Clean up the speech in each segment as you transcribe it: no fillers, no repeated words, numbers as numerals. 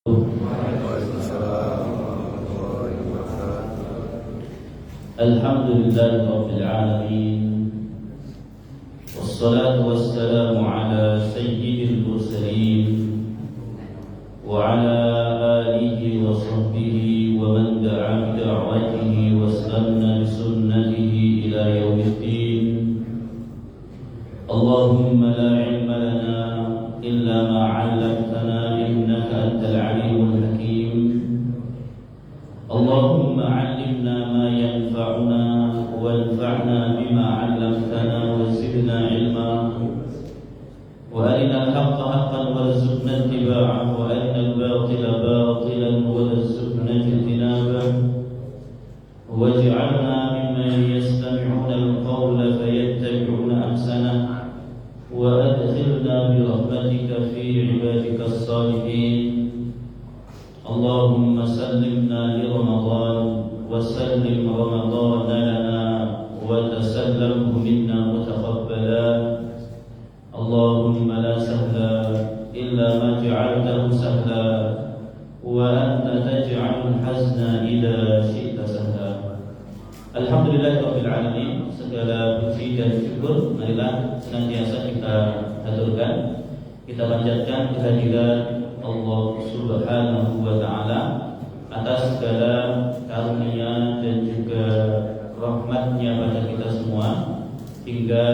Alhamdulillahi Rabbil Alamin. Wassalatu wassalamu ala sayyidil mursalin wa ala alihi wa sahbihi wa man da'a bi da'watihi wa istanna bi sunnatihi ila yaumiddin. Allahumma la ilma lana illa ma 'allamtana innaka antal alimul hakim. Allahumma 'allimna ma yanfa'una wanfa'na bima 'allamtana wa zidna 'ilma wa arina al-haqqa haqqan warzuqna ittiba'ahu wa arina al-batila batilan warzuqna ijtinabahu waj'alna mimman yastami'una al-qawla fayattabi'una ahsanahu wa adkhilna bi rahmatika fi 'ibadika as-salihin. Allahumma sallimna li Ramadan wa sallim Ramadan lana wa tasallamhu minna mutaqabbala. Allahumma la sahla illa ma ja'altahu sahla wa anta taj'alul hazna idza syi'ta sahla. Alhamdulillahirabbil alamin. Segala puji dan syukur marilah senantiasa kita haturkan, kita panjatkan kehadiran Allah Subhanahu wa Ta'ala atas segala karunia dan juga rahmatnya pada kita semua, hingga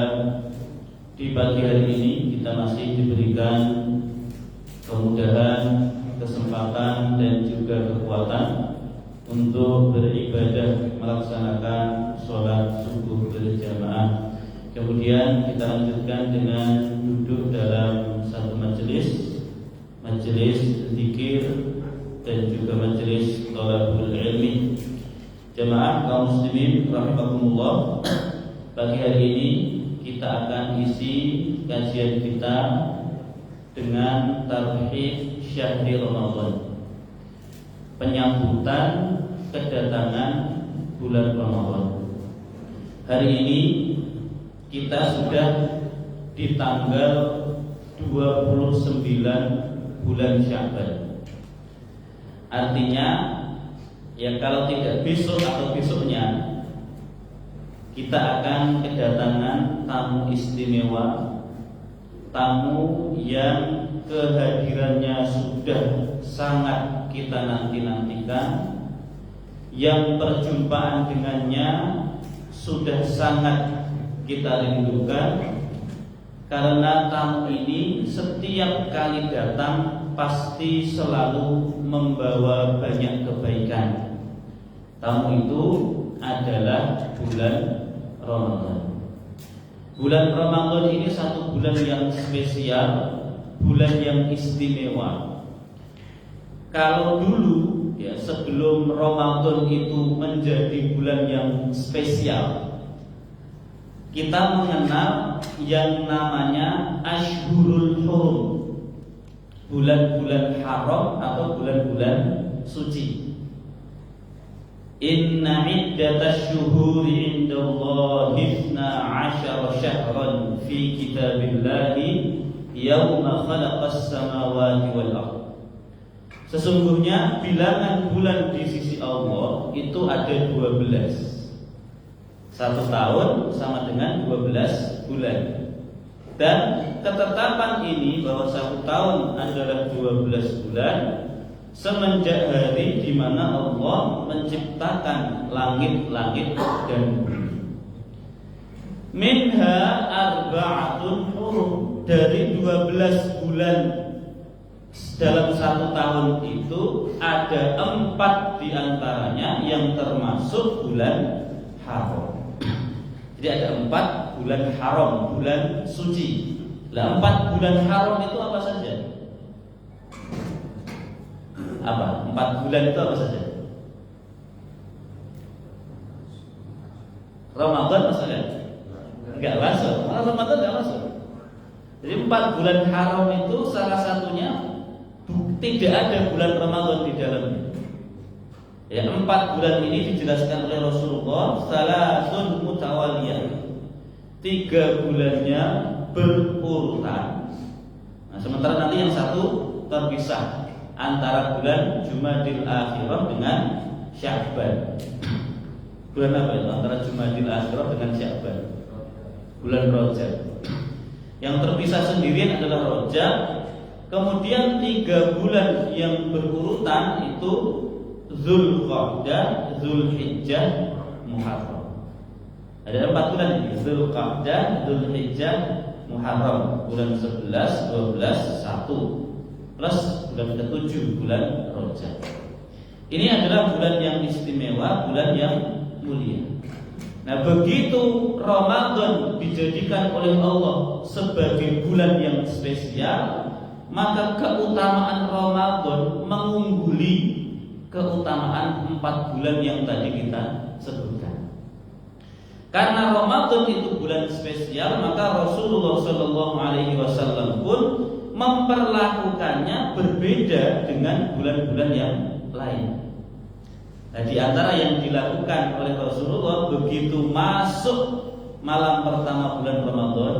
di pagi hari ini kita masih diberikan kemudahan, kesempatan dan juga kekuatan untuk beribadah melaksanakan sholat subuh berjamaah. Kemudian kita lanjutkan dengan duduk dalam satu majelis zikir dan juga majelis thalabul ilmi. Jamaah kaum muslimin rahimakumullah, pagi hari ini kita akan isi kajian kita dengan tarhib syahri Ramadan, penyambutan kedatangan bulan Ramadan. Hari ini kita sudah di tanggal 29 bulan Sya'ban. Artinya ya kalau tidak besok atau besoknya kita akan kedatangan tamu istimewa, tamu yang kehadirannya sudah sangat kita nanti-nantikan, yang perjumpaan dengannya sudah sangat kita rindukan. Karena tamu ini setiap kali datang pasti selalu membawa banyak kebaikan. Tamu itu adalah bulan Ramadan. Bulan Ramadan ini satu bulan yang spesial, bulan yang istimewa. Kalau dulu ya, sebelum Ramadan itu menjadi bulan yang spesial, kita mengenal yang namanya Ashhurul Hurum, bulan-bulan haram atau bulan-bulan suci. Inna iddatash syuhuri indallahi 12 syahran fi kitabillahi yauma khalaqas samawati wal ardh. Sesungguhnya bilangan bulan di sisi Allah itu ada 12. Satu tahun sama dengan 12 bulan. Dan ketetapan ini bahwa satu tahun adalah 12 bulan semenjak hari di mana Allah menciptakan langit-langit dan bumi. Minha arba'atun hurum, dari 12 bulan dalam satu tahun itu ada 4 diantaranya yang termasuk bulan haram. Jadi ada 4 bulan haram, bulan suci. Nah, 4 bulan haram itu apa saja? Apa? 4 bulan itu apa saja? Ramadan maksudnya? Enggak masuk. Ramadan enggak masuk. Jadi 4 bulan haram itu salah satunya tidak ada bulan Ramadan di dalamnya. Ya, 4 bulan ini dijelaskan oleh Rasulullah salasun mutawaliyah. 3 bulannya berurutan. Nah, sementara nanti yang satu terpisah. antara bulan Jumadil Akhirah dengan Sya'ban. Bulan apa itu? Antara Jumadil Akhirah dengan Sya'ban. Bulan Rajab. Yang terpisah sendirian adalah Rajab. Kemudian 3 bulan yang berurutan itu Zulqa'dah, Zulhijjah, Muharram. Ada 4 bulan ini, Zulqa'dah, Zulhijjah, Muharram. Bulan 11, 12, 1 plus bulan ke-7, bulan Rajab. Ini adalah bulan yang istimewa, bulan yang mulia. Nah, begitu Ramadan dijadikan oleh Allah sebagai bulan yang spesial, maka keutamaan Ramadan mengungguli keutamaan 4 bulan yang tadi kita sebutkan. Karena Ramadan itu bulan spesial, maka Rasulullah SAW pun memperlakukannya berbeda dengan bulan-bulan yang lain. Nah, di antara yang dilakukan oleh Rasulullah, begitu masuk malam pertama bulan Ramadan,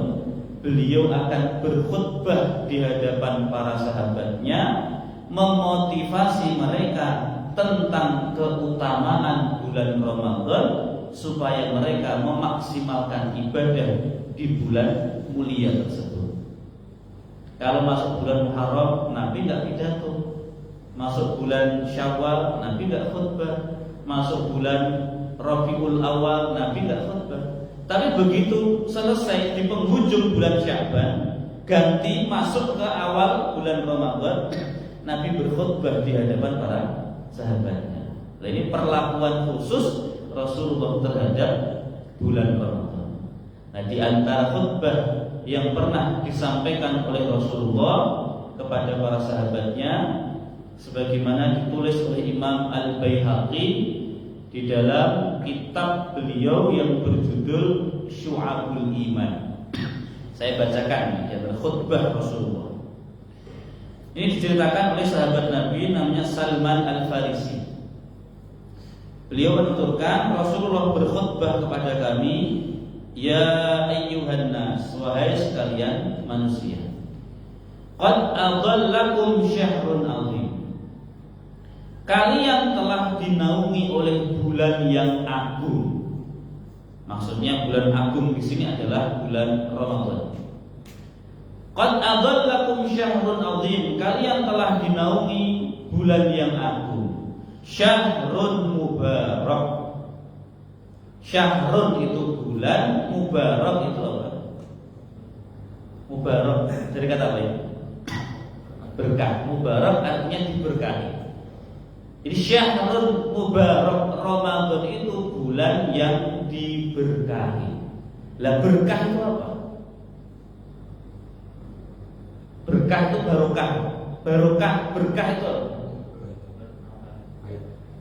beliau akan berkhutbah di hadapan para sahabatnya, memotivasi mereka tentang keutamaan bulan Ramadan supaya mereka memaksimalkan ibadah di bulan mulia tersebut. Kalau masuk bulan Muharram, Nabi tidak pidato. Masuk bulan Syawal, Nabi tidak khutbah. Masuk bulan Rabiul Awal, Nabi tidak khutbah. Tapi begitu selesai di penghujung bulan Sya'ban, ganti masuk ke awal bulan Ramadan, Nabi berkhutbah di hadapan para sahabatnya. Nah, ini perlakuan khusus Rasulullah terhadap bulan Ramadan. Nah, di antara khutbah yang pernah disampaikan oleh Rasulullah kepada para sahabatnya, sebagaimana ditulis oleh Imam Al-Baihaqi di dalam kitab beliau yang berjudul Syu'abul Iman. Saya bacakan di antara khutbah Rasulullah. Ini diceritakan oleh sahabat Nabi namanya Salman Al-Farisi. Beliau menuturkan, Rasulullah berkhutbah kepada kami, ya ayyuhan nas, wahai sekalian manusia, qad adallakum syahrun azim. Kalian telah dinaungi oleh bulan yang agung. Maksudnya bulan agung di sini adalah bulan Ramadan. Qad adallakum syahrun azim. Kalian telah dinaungi bulan yang agung. Syahrun mubarak. Syahrun itu bulan, mubarak itu apa? Mubarak dari kata apa ya? Berkah. Mubarak artinya diberkahi. Jadi syahrun mubarak, Ramadan itu bulan yang diberkahi. Lah berkah itu apa? Berkah itu barokah. Barokah, berkah itu apa?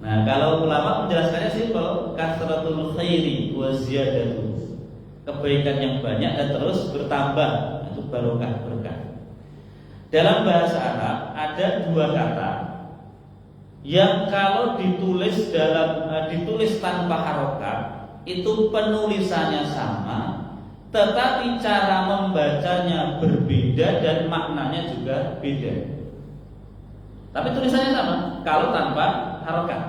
Nah, kalau ulama menjelaskannya simpel, kasratul khairi wa ziyadatu. Kebaikan yang banyak dan terus bertambah, itu barokah, berkah. Dalam bahasa Arab ada 2 kata yang kalau ditulis tanpa harokat itu penulisannya sama, tetapi cara membacanya berbeda dan maknanya juga beda. Tapi tulisannya sama kalau tanpa harokat.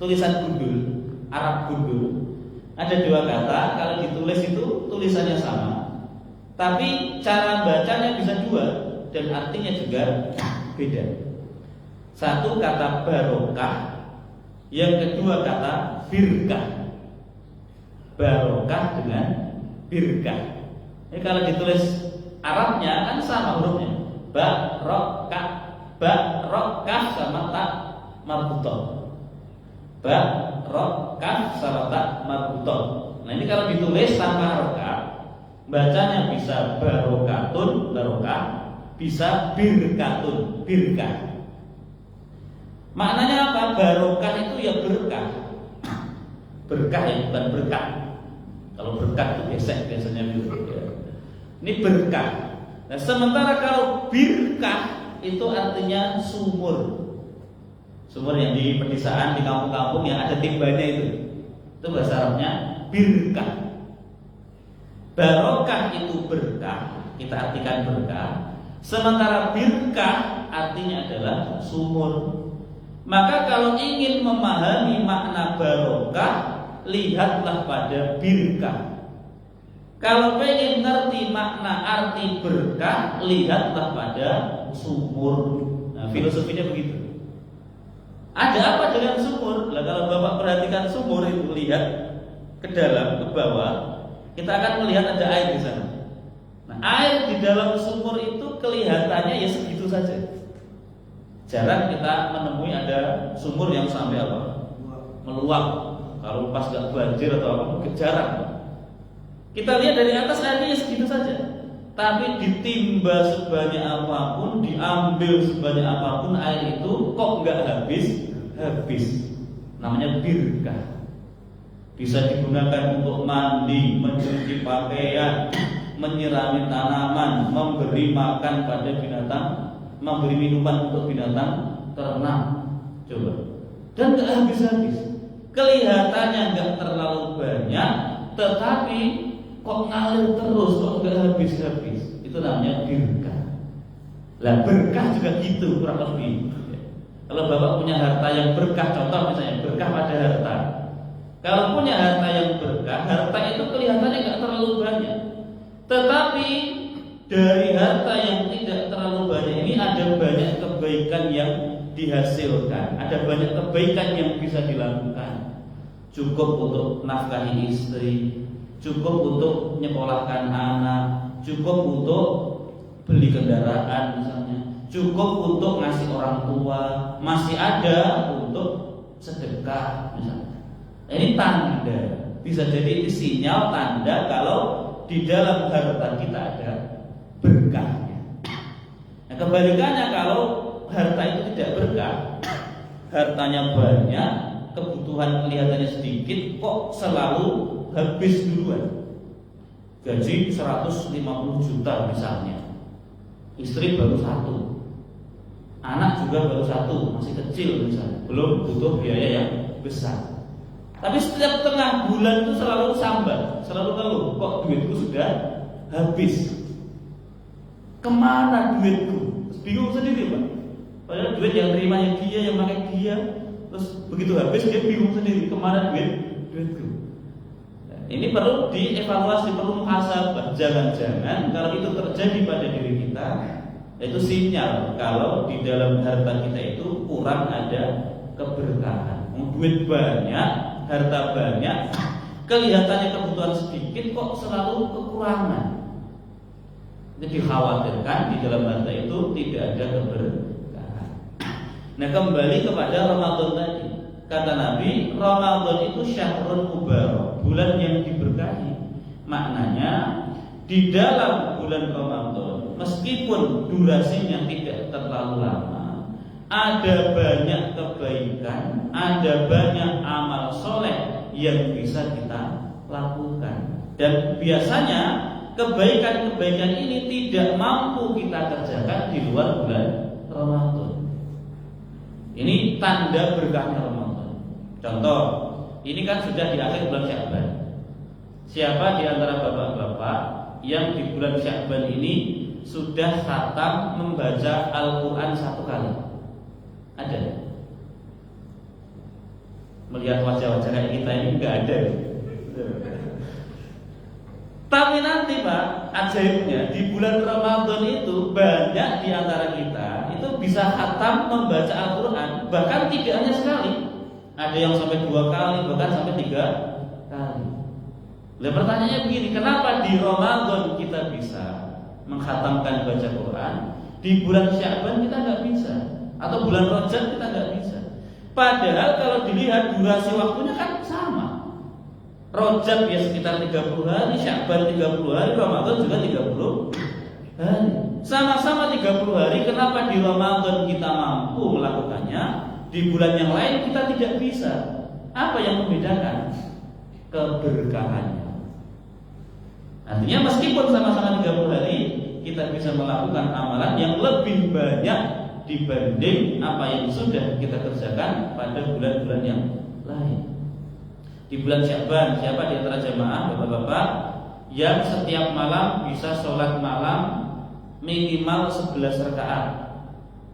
Tulisan gundul, Arab gundul, ada 2 kata, kalau ditulis itu tulisannya sama, tapi cara bacanya bisa 2 dan artinya juga beda. Satu kata barokah, yang kedua kata birkah. Barokah dengan birkah. Ini kalau ditulis Arabnya kan sama hurufnya, barokah. Barokah sama tak marbutoh. Barokah sama tak marbutoh. Nah, ini kalau ditulis tanpa harokat, bacanya bisa barokatun, barokah, bisa birkatun, birkah. Maknanya apa? Barokah itu ya berkah. Berkah ya, bukan berkah. Kalau berkah itu biasanya gitu. Ini berkah. Nah, sementara kalau birkah itu artinya sumur. Sumur yang di pedesaan, di kampung-kampung yang ada timbanya itu bahasa Arabnya birkah. Barokah itu berkah, kita artikan berkah. Sementara birkah artinya adalah sumur. Maka kalau ingin memahami makna barokah, lihatlah pada birkah. Kalau pengen ngerti makna arti berkah, lihatlah pada sumur. Nah, filosofinya begitu. Ada apa dengan sumur? Nah, kalau Bapak perhatikan sumur itu, lihat ke dalam, ke bawah, kita akan melihat ada air di sana. Nah, air di dalam sumur itu kelihatannya ya segitu saja. Jarang kita menemui ada sumur yang sampai apa? Meluap. Kalau pas gak banjir atau apa, mungkin jarang. Kita lihat dari atas airnya segitu saja. Tapi ditimba sebanyak apapun, diambil sebanyak apapun, air itu kok nggak habis. Namanya birkah. Bisa digunakan untuk mandi, mencuci pakaian, menyirami tanaman, memberi makan pada binatang, memberi minuman untuk binatang ternak. Coba. Dan nggak habis-habis. Kelihatannya nggak terlalu banyak, tetapi kok ngalir terus, kok nggak habis-habis. Itu namanya berkah. Lah berkah juga gitu kurang lebih. Kalau Bapak punya harta yang berkah, contoh misalnya berkah pada harta. Kalau punya harta yang berkah, harta itu kelihatannya nggak terlalu banyak. Tetapi dari harta yang tidak terlalu banyak ini ada banyak kebaikan yang dihasilkan, ada banyak kebaikan yang bisa dilakukan. Cukup untuk nafkahi istri, cukup untuk menyekolahkan anak, cukup untuk beli kendaraan misalnya, cukup untuk ngasih orang tua, masih ada untuk sedekah misalnya. Ini tanda, bisa jadi sinyal tanda kalau di dalam harta kita ada berkahnya. Nah, kebalikannya kalau harta itu tidak berkah, hartanya banyak, kebutuhan kelihatannya sedikit, kok selalu habis duluan. Gaji 150 juta misalnya, istri baru 1, anak juga baru 1, masih kecil misalnya, belum butuh biaya yang besar. Tapi setiap tengah bulan itu selalu sambat, selalu keluh, kok duitku sudah habis. Kemana duitku? Terus bingung sendiri Pak. Padahal duit yang terimanya dia, yang pakai dia, terus begitu habis dia bingung sendiri, kemana duitku? Nah, ini perlu dievaluasi, perlu muhasabah. Jangan-jangan kalau itu terjadi pada diri kita, itu sinyal kalau di dalam harta kita itu kurang ada keberkahan. Duit banyak, harta banyak, kelihatannya kebutuhan sedikit, kok selalu kekurangan. Jadi dikhawatirkan di dalam harta itu tidak ada keberkahan. Nah, kembali kepada Ramadan tadi, kata Nabi, Ramadan itu syahrul mubarak, bulan yang diberkahi. Maknanya di dalam bulan Ramadan, meskipun durasinya tidak terlalu lama, ada banyak kebaikan, ada banyak amal soleh yang bisa kita lakukan. Dan biasanya kebaikan-kebaikan ini tidak mampu kita kerjakan di luar bulan Ramadan. Ini tanda berkahnya Ramadan. Contoh, ini kan sudah di akhir bulan Sya'ban. Siapa di antara bapak-bapak yang di bulan Sya'ban ini sudah khatam membaca Al-Quran 1 kali? Ada? Melihat wajah-wajah kayak kita ini enggak ada. Tapi nanti Pak, ajaibnya di bulan Ramadan itu banyak di antara kita itu bisa khatam membaca Al-Quran, bahkan tidak hanya sekali. Ada yang sampai 2 kali, bahkan sampai 3 kali. Nah, pertanyaannya begini, kenapa di Ramadan kita bisa mengkhatamkan baca Quran, di bulan Sya'ban kita nggak bisa, atau bulan Rajab kita nggak bisa? Padahal kalau dilihat durasi waktunya kan sama. Rajab ya sekitar 30 hari, Sya'ban 30 hari, Ramadan juga 30 hari. Sama-sama 30 hari, kenapa di Ramadan kita mampu melakukannya, di bulan yang lain kita tidak bisa? Apa yang membedakan? Keberkahannya. Artinya meskipun sama-sama 30 hari, kita bisa melakukan amalan yang lebih banyak dibanding apa yang sudah kita kerjakan pada bulan-bulan yang lain. Di bulan Sya'ban, siapa di antara jamaah bapak-bapak yang setiap malam bisa sholat malam minimal 11 rakaat?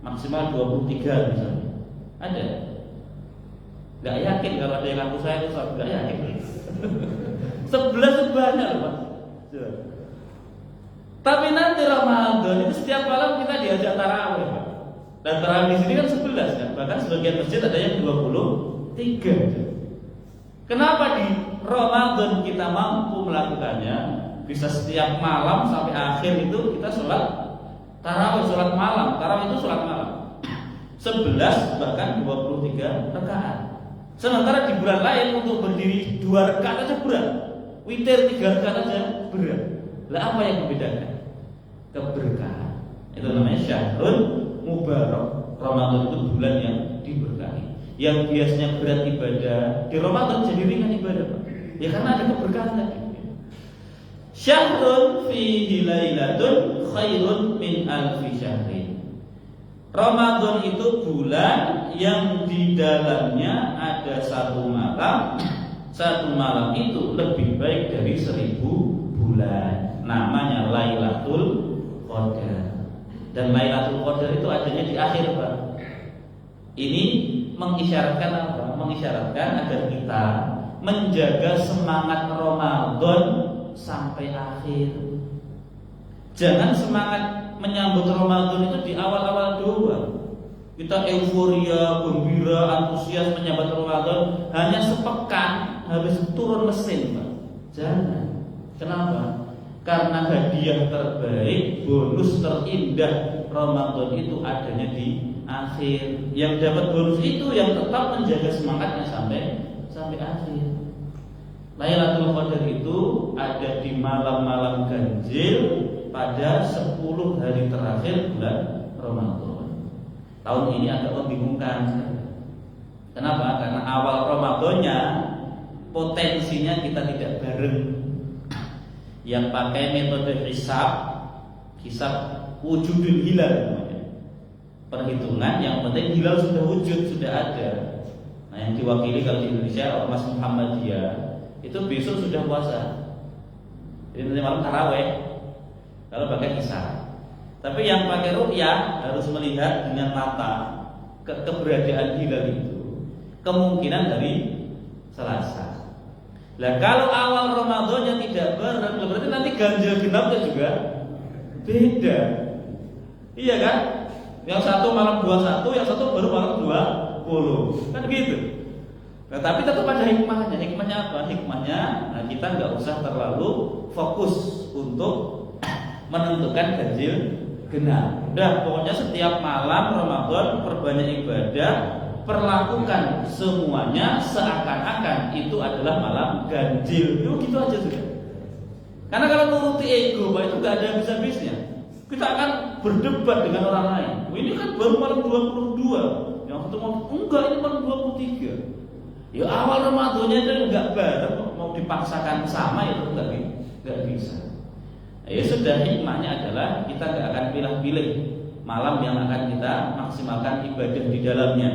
maksimal 23 misalnya. Ada? Gak yakin kalau ada yang ngaku saya itu, gak yakin. 11 itu banyak loh Pak. Tapi nanti Ramadan itu setiap malam kita diajak tarawih Pak. Dan tarawih di sini kan 11 kan. Bahkan sebagian masjid ada yang 23. Kenapa di Ramadan kita mampu melakukannya? Bisa setiap malam sampai akhir itu kita sholat tarawih, sholat malam. Tarawih itu sholat malam 11 bahkan 23 rakaat. Sementara di bulan lain untuk berdiri 2 rakaat aja berat, witir 3 rakaat aja berat. Lah apa yang membedakan? Keberkahan. Itu namanya syahrul mubarak. Ramadan itu bulan yang diberkahi. Yang biasanya berat ibadah di Ramadan jadi ringan ibadah Pak. Ya karena ada keberkahan tadi. Syahrun fihi lailatun khairun min alfi syahrin. Ramadan itu bulan yang di dalamnya ada satu malam. Satu malam itu lebih baik dari 1000 bulan. Namanya Lailatul Qadar. Dan Lailatul Qadar itu adanya di akhir Pak. Ini mengisyaratkan apa? Mengisyaratkan agar kita menjaga semangat Ramadan sampai akhir. Jangan semangat menyambut Ramadan itu di awal-awal doang. Kita euforia, gembira, antusias menyambut Ramadan hanya sepekan habis turun mesin, Pak. Jangan. Kenapa? Karena hadiah terbaik, bonus terindah Ramadan itu adanya di akhir. Yang dapat bonus itu yang tetap menjaga semangatnya sampai akhir. Lailatul Qadar itu ada di malam-malam ganjil pada 10 hari terakhir bulan Ramadan. Tahun ini agak membingungkan. Kenapa? Karena awal Ramadannya potensinya kita tidak bareng. Yang pakai metode hisab wujudul hilal namanya. Perhitungan yang penting hilal sudah wujud, sudah ada. Nah, yang diwakili kalau di Indonesia Ormas Muhammadiyah itu besok sudah puasa. Jadi nanti malam taraweh. Kalau pakai hisab. Tapi yang pakai ru'yah harus melihat dengan mata keberadaan hilal itu. Kemungkinan dari Selasa. Lah kalau awal Ramadannya tidak bareng, berarti nanti ganjil genapnya juga beda. Iya kan? Yang satu malam 21, yang satu baru malam 20. Kan gitu. Nah, tapi tetap ada hikmahnya. Hikmahnya apa? Hikmahnya nah kita nggak usah terlalu fokus untuk menentukan ganjil genap. Udah pokoknya setiap malam Ramadan perbanyak ibadah, perlakukan semuanya seakan-akan itu adalah malam ganjil. Yuk gitu aja sudah. Karena kalau nuruti ego, Pak, itu nggak ada habis-habisnya. Kita akan berdebat dengan orang lain. Ini kan baru malam 22. Yang satu mau enggak, ini malam 23. Ya awal Ramadannya itu enggak bareng, mau dipaksakan sama itu enggak bisa. Ya sudah, hikmahnya adalah kita enggak akan pilih-pilih malam yang akan kita maksimalkan ibadah di dalamnya.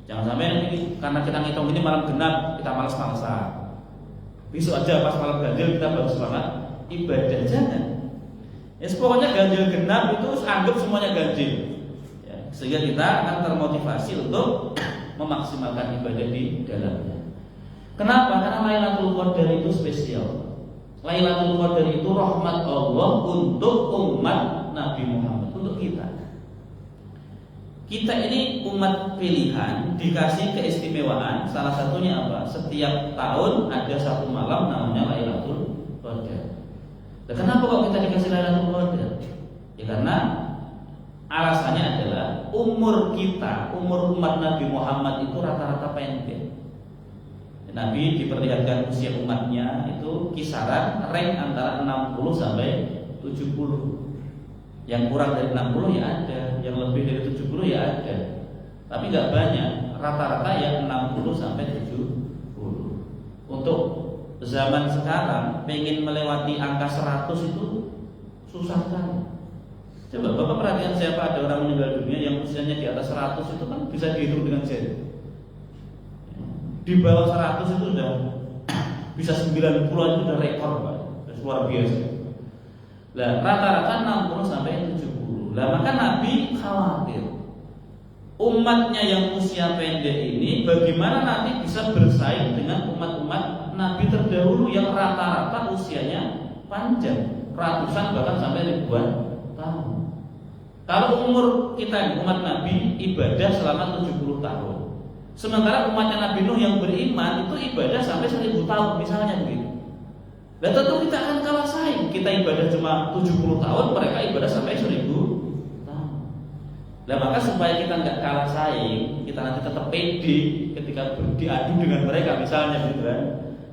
Jangan sampai ini karena kita ngitung ini malam genap kita malas-malasan. Besok aja pas malam ganjil kita baru semangat ibadah. Jangan. Ya pokoknya ganjil genap itu anggap semuanya ganjil. Ya, sehingga kita akan termotivasi untuk memaksimalkan ibadah di dalamnya. Kenapa? Karena Lailatul Qadar itu spesial. Lailatul Qadar itu rahmat Allah untuk umat Nabi Muhammad, untuk kita. Kita ini umat pilihan, dikasih keistimewaan. Salah satunya apa? Setiap tahun ada satu malam namanya Lailatul Qadar. Nah, kenapa kok kita dikasih Lailatul Qadar? Ya karena alasannya adalah umur kita, umur umat Nabi Muhammad itu rata-rata pendek. Nabi diperlihatkan usia umatnya itu kisaran rank antara 60 sampai 70. Yang kurang dari 60 ya ada, yang lebih dari 70 ya ada. Tapi nggak banyak, rata-rata yang 60 sampai 70. Untuk zaman sekarang pengen melewati angka 100 itu susah sekali. Coba Bapak perhatikan siapa ada orang meninggal dunia yang usianya di atas 100 itu kan bisa dihitung dengan jari. Di bawah 100 itu sudah bisa 90 itu sudah rekor Pak. Luar biasa. Lah rata-rata 60 sampai 70. Lah maka Nabi khawatir umatnya yang usia pendek ini bagaimana nanti bisa bersaing dengan umat-umat Nabi terdahulu yang rata-rata usianya panjang, ratusan bahkan sampai ribuan tahun. Kalau umur kita umat Nabi ibadah selama 70 tahun, sementara umatnya Nabi Nuh yang beriman itu ibadah sampai 1000 tahun misalnya begitu. Dan tentu kita akan kalah saing. Kita ibadah cuma 70 tahun, mereka ibadah sampai 1000 tahun. Nah maka supaya kita nggak kalah saing, kita nanti tetap pede ketika diadu dengan mereka misalnya gitu kan.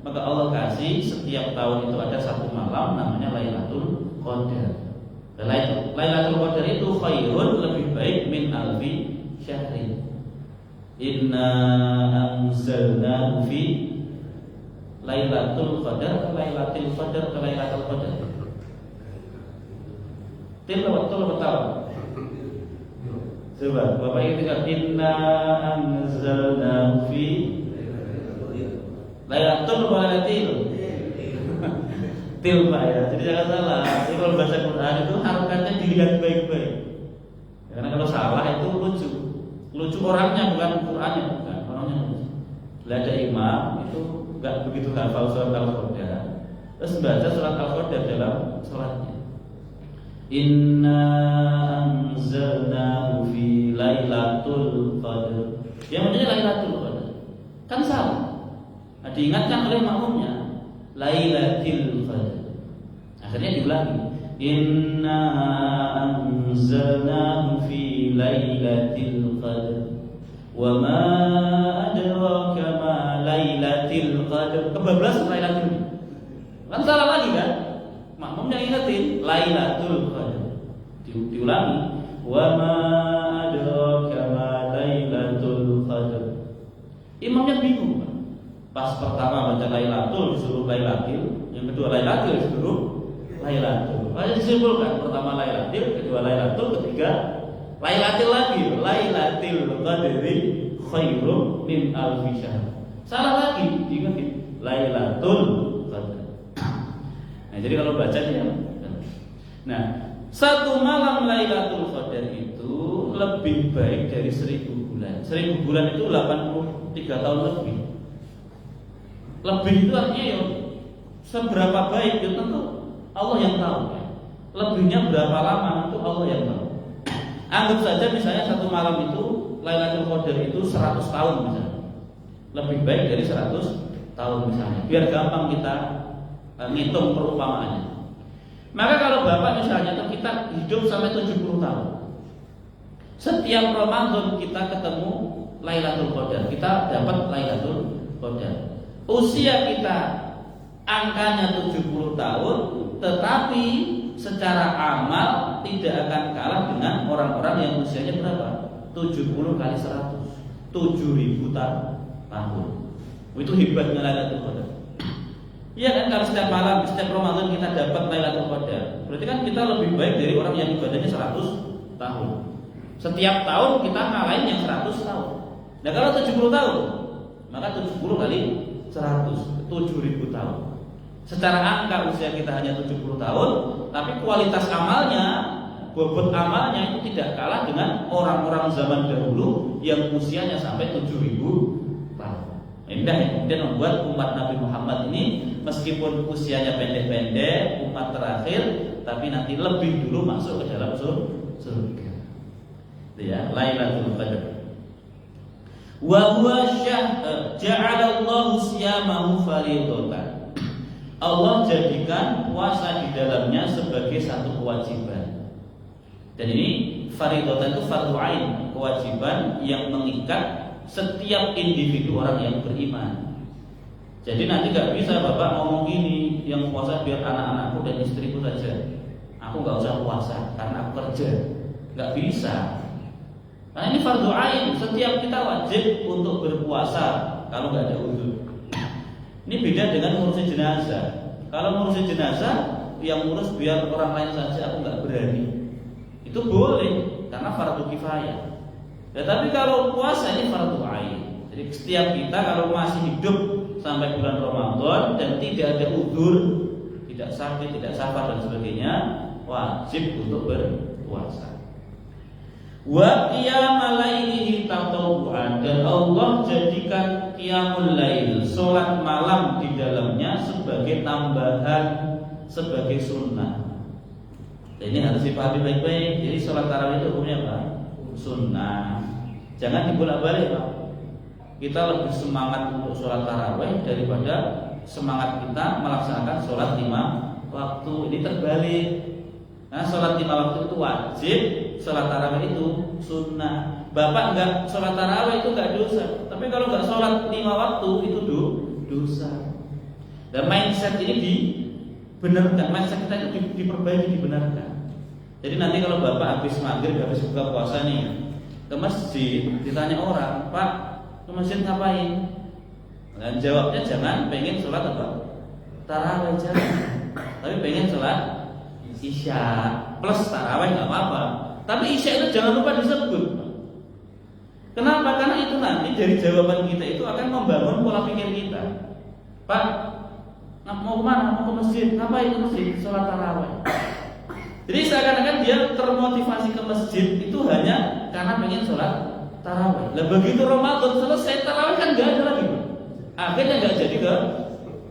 Maka Allah kasih setiap tahun itu ada satu malam namanya Lailatul Qadar. Lailatul Qadar itu khairun, lebih baik min alfi syahrin. Inna anzalnahu fi Lailatul Qadar, Lailatul Qadar, Lailatul Qadar. Tilawatul betul. Coba Bapak ingat inna anzalnahu fi Lailatul Qadar. Til Pak ya. Jadi jangan salah. Jadi kalau baca Quran itu harokatnya dilihat baik-baik. Karena kalau salah itu lucu. Lucu orangnya bukan Qurannya, bukan orangnya lucu. Ada imam itu nggak begitu hafal surat Al-Qadar, terus baca surat Al-Qadar dalam sholatnya. Inna anzalnahu fi Lailatul Qadar. Yang maksudnya Lailatul Qadar. Kan salah. Nah, diingatkan oleh makmumnya Lailatul Qadar. Akhirnya diulangi. Inna anzalnahu fi Lailatul Qadar. Wa ma adraka ma Lailatul Qadar. Kebablasan Lailatul. Kan salah lagi kan? Makmumnya ingetin Lailatul Qadar. Diulangi. Wa ma adraka ma Lailatul Qadar. Imamnya bingung. Pas pertama baca Lailatul disuruh Lailatul, yang kedua Lailatul disuruh Lailatul. Aja disimpulkan pertama Lailatul, kedua Lailatul, ketiga Lailatul lagi. Lailatul Qadri khairum min alfi syahr. Salah lagi, diingetin Lailatul Qadar. Nah, jadi kalau baca ya. Nah, satu malam Lailatul Qadar itu lebih baik dari 1000 bulan. 1000 bulan itu 83 tahun lebih. Lebih itu artinya ya seberapa baik itu tentu Allah yang tahu ya. Lebihnya berapa lama itu Allah yang tahu. Anggap saja misalnya satu malam itu Lailatul Qadar itu 100 tahun misalnya. Lebih baik dari 100 tahun misalnya. Biar gampang kita ngitung perumpamaannya. Maka kalau Bapak misalnya kita hidup sampai 70 tahun. Setiap Ramadan kita ketemu Lailatul Qadar, kita dapat Lailatul Qadar. Usia kita angkanya 70 tahun, tetapi secara amal tidak akan kalah dengan orang-orang yang usianya berapa? 70 kali 100, 7.000 tahun. Itu hebatnya Lailatul Qadar. Iya kan, kalau setiap malam, setiap Ramadan kita dapat Lailatul Qadar, berarti kan kita lebih baik dari orang yang ibadahnya 100 tahun. Setiap tahun kita ngalahin yang 100 tahun. Nah kalau 70 tahun, maka 70 kali 100, 7.000 tahun. Secara angka usia kita hanya 70 tahun, tapi kualitas amalnya, bobot amalnya itu tidak kalah dengan orang-orang zaman dahulu yang usianya sampai 7.000 tahun. Indah yang kemudian membuat umat Nabi Muhammad ini meskipun usianya pendek-pendek, umat terakhir, tapi nanti lebih dulu masuk ke dalam surga. Ya, Lailatul Qadar. Wa huwa ja'alallahu siyamahu fardhatan. Allah jadikan puasa di dalamnya sebagai satu kewajiban. Dan ini fardhatan itu fardhu ain, kewajiban yang mengikat setiap individu orang yang beriman. Jadi nanti gak bisa Bapak ngomong gini, yang puasa biar anak-anakku dan istriku saja. Aku gak usah puasa karena aku kerja. Gak bisa. Karena ini fardhu ain, setiap kita wajib untuk berpuasa kalau nggak ada uzur. Ini beda dengan ngurusin jenazah. Kalau ngurusin jenazah, yang ngurus biar orang lain saja, aku nggak berani. Itu boleh karena fardhu kifayah. Ya, tapi kalau puasa ini fardhu ain. Jadi setiap kita kalau masih hidup sampai bulan Ramadan dan tidak ada uzur, tidak sakit, tidak safar dan sebagainya, wajib untuk berpuasa. Wa qiyamul laili tatawwu'an, dan Allah jadikan qiyamul lail, salat malam di dalamnya sebagai tambahan, sebagai sunnah. Ini harus dipahami baik-baik. Jadi sholat tarawih itu hukumnya apa? Sunnah. Jangan dibolak-balik, Pak. Kita lebih semangat untuk sholat tarawih daripada semangat kita melaksanakan sholat 5 waktu. Ini terbalik. Nah, sholat 5 waktu itu wajib, sholat tarawih itu sunnah. Bapak enggak sholat tarawih itu enggak dosa, tapi kalau enggak sholat 5 waktu itu dosa. Dan mindset ini dibenarkan, mindset kita itu diperbaiki, dibenarkan. Jadi nanti kalau bapak habis maghrib, habis buka puasa nih ke masjid, ditanya orang, Pak, ke masjid ngapain? Dan jawabnya jangan pengen sholat apa? Tarawih, jangan. Tapi pengen sholat isya plus tarawih nggak apa-apa. Tapi isya itu jangan lupa disebut. Kenapa? Karena itu nanti dari jawaban kita itu akan membangun pola pikir kita. Pak, mau kemana? Mau ke masjid. Ngapain ke masjid? Sholat tarawih. Jadi seakan-akan dia termotivasi ke masjid itu hanya karena pengen sholat tarawih. Lah begitu Ramadan selesai tarawih kan nggak ada lagi. Akhirnya nggak jadi ke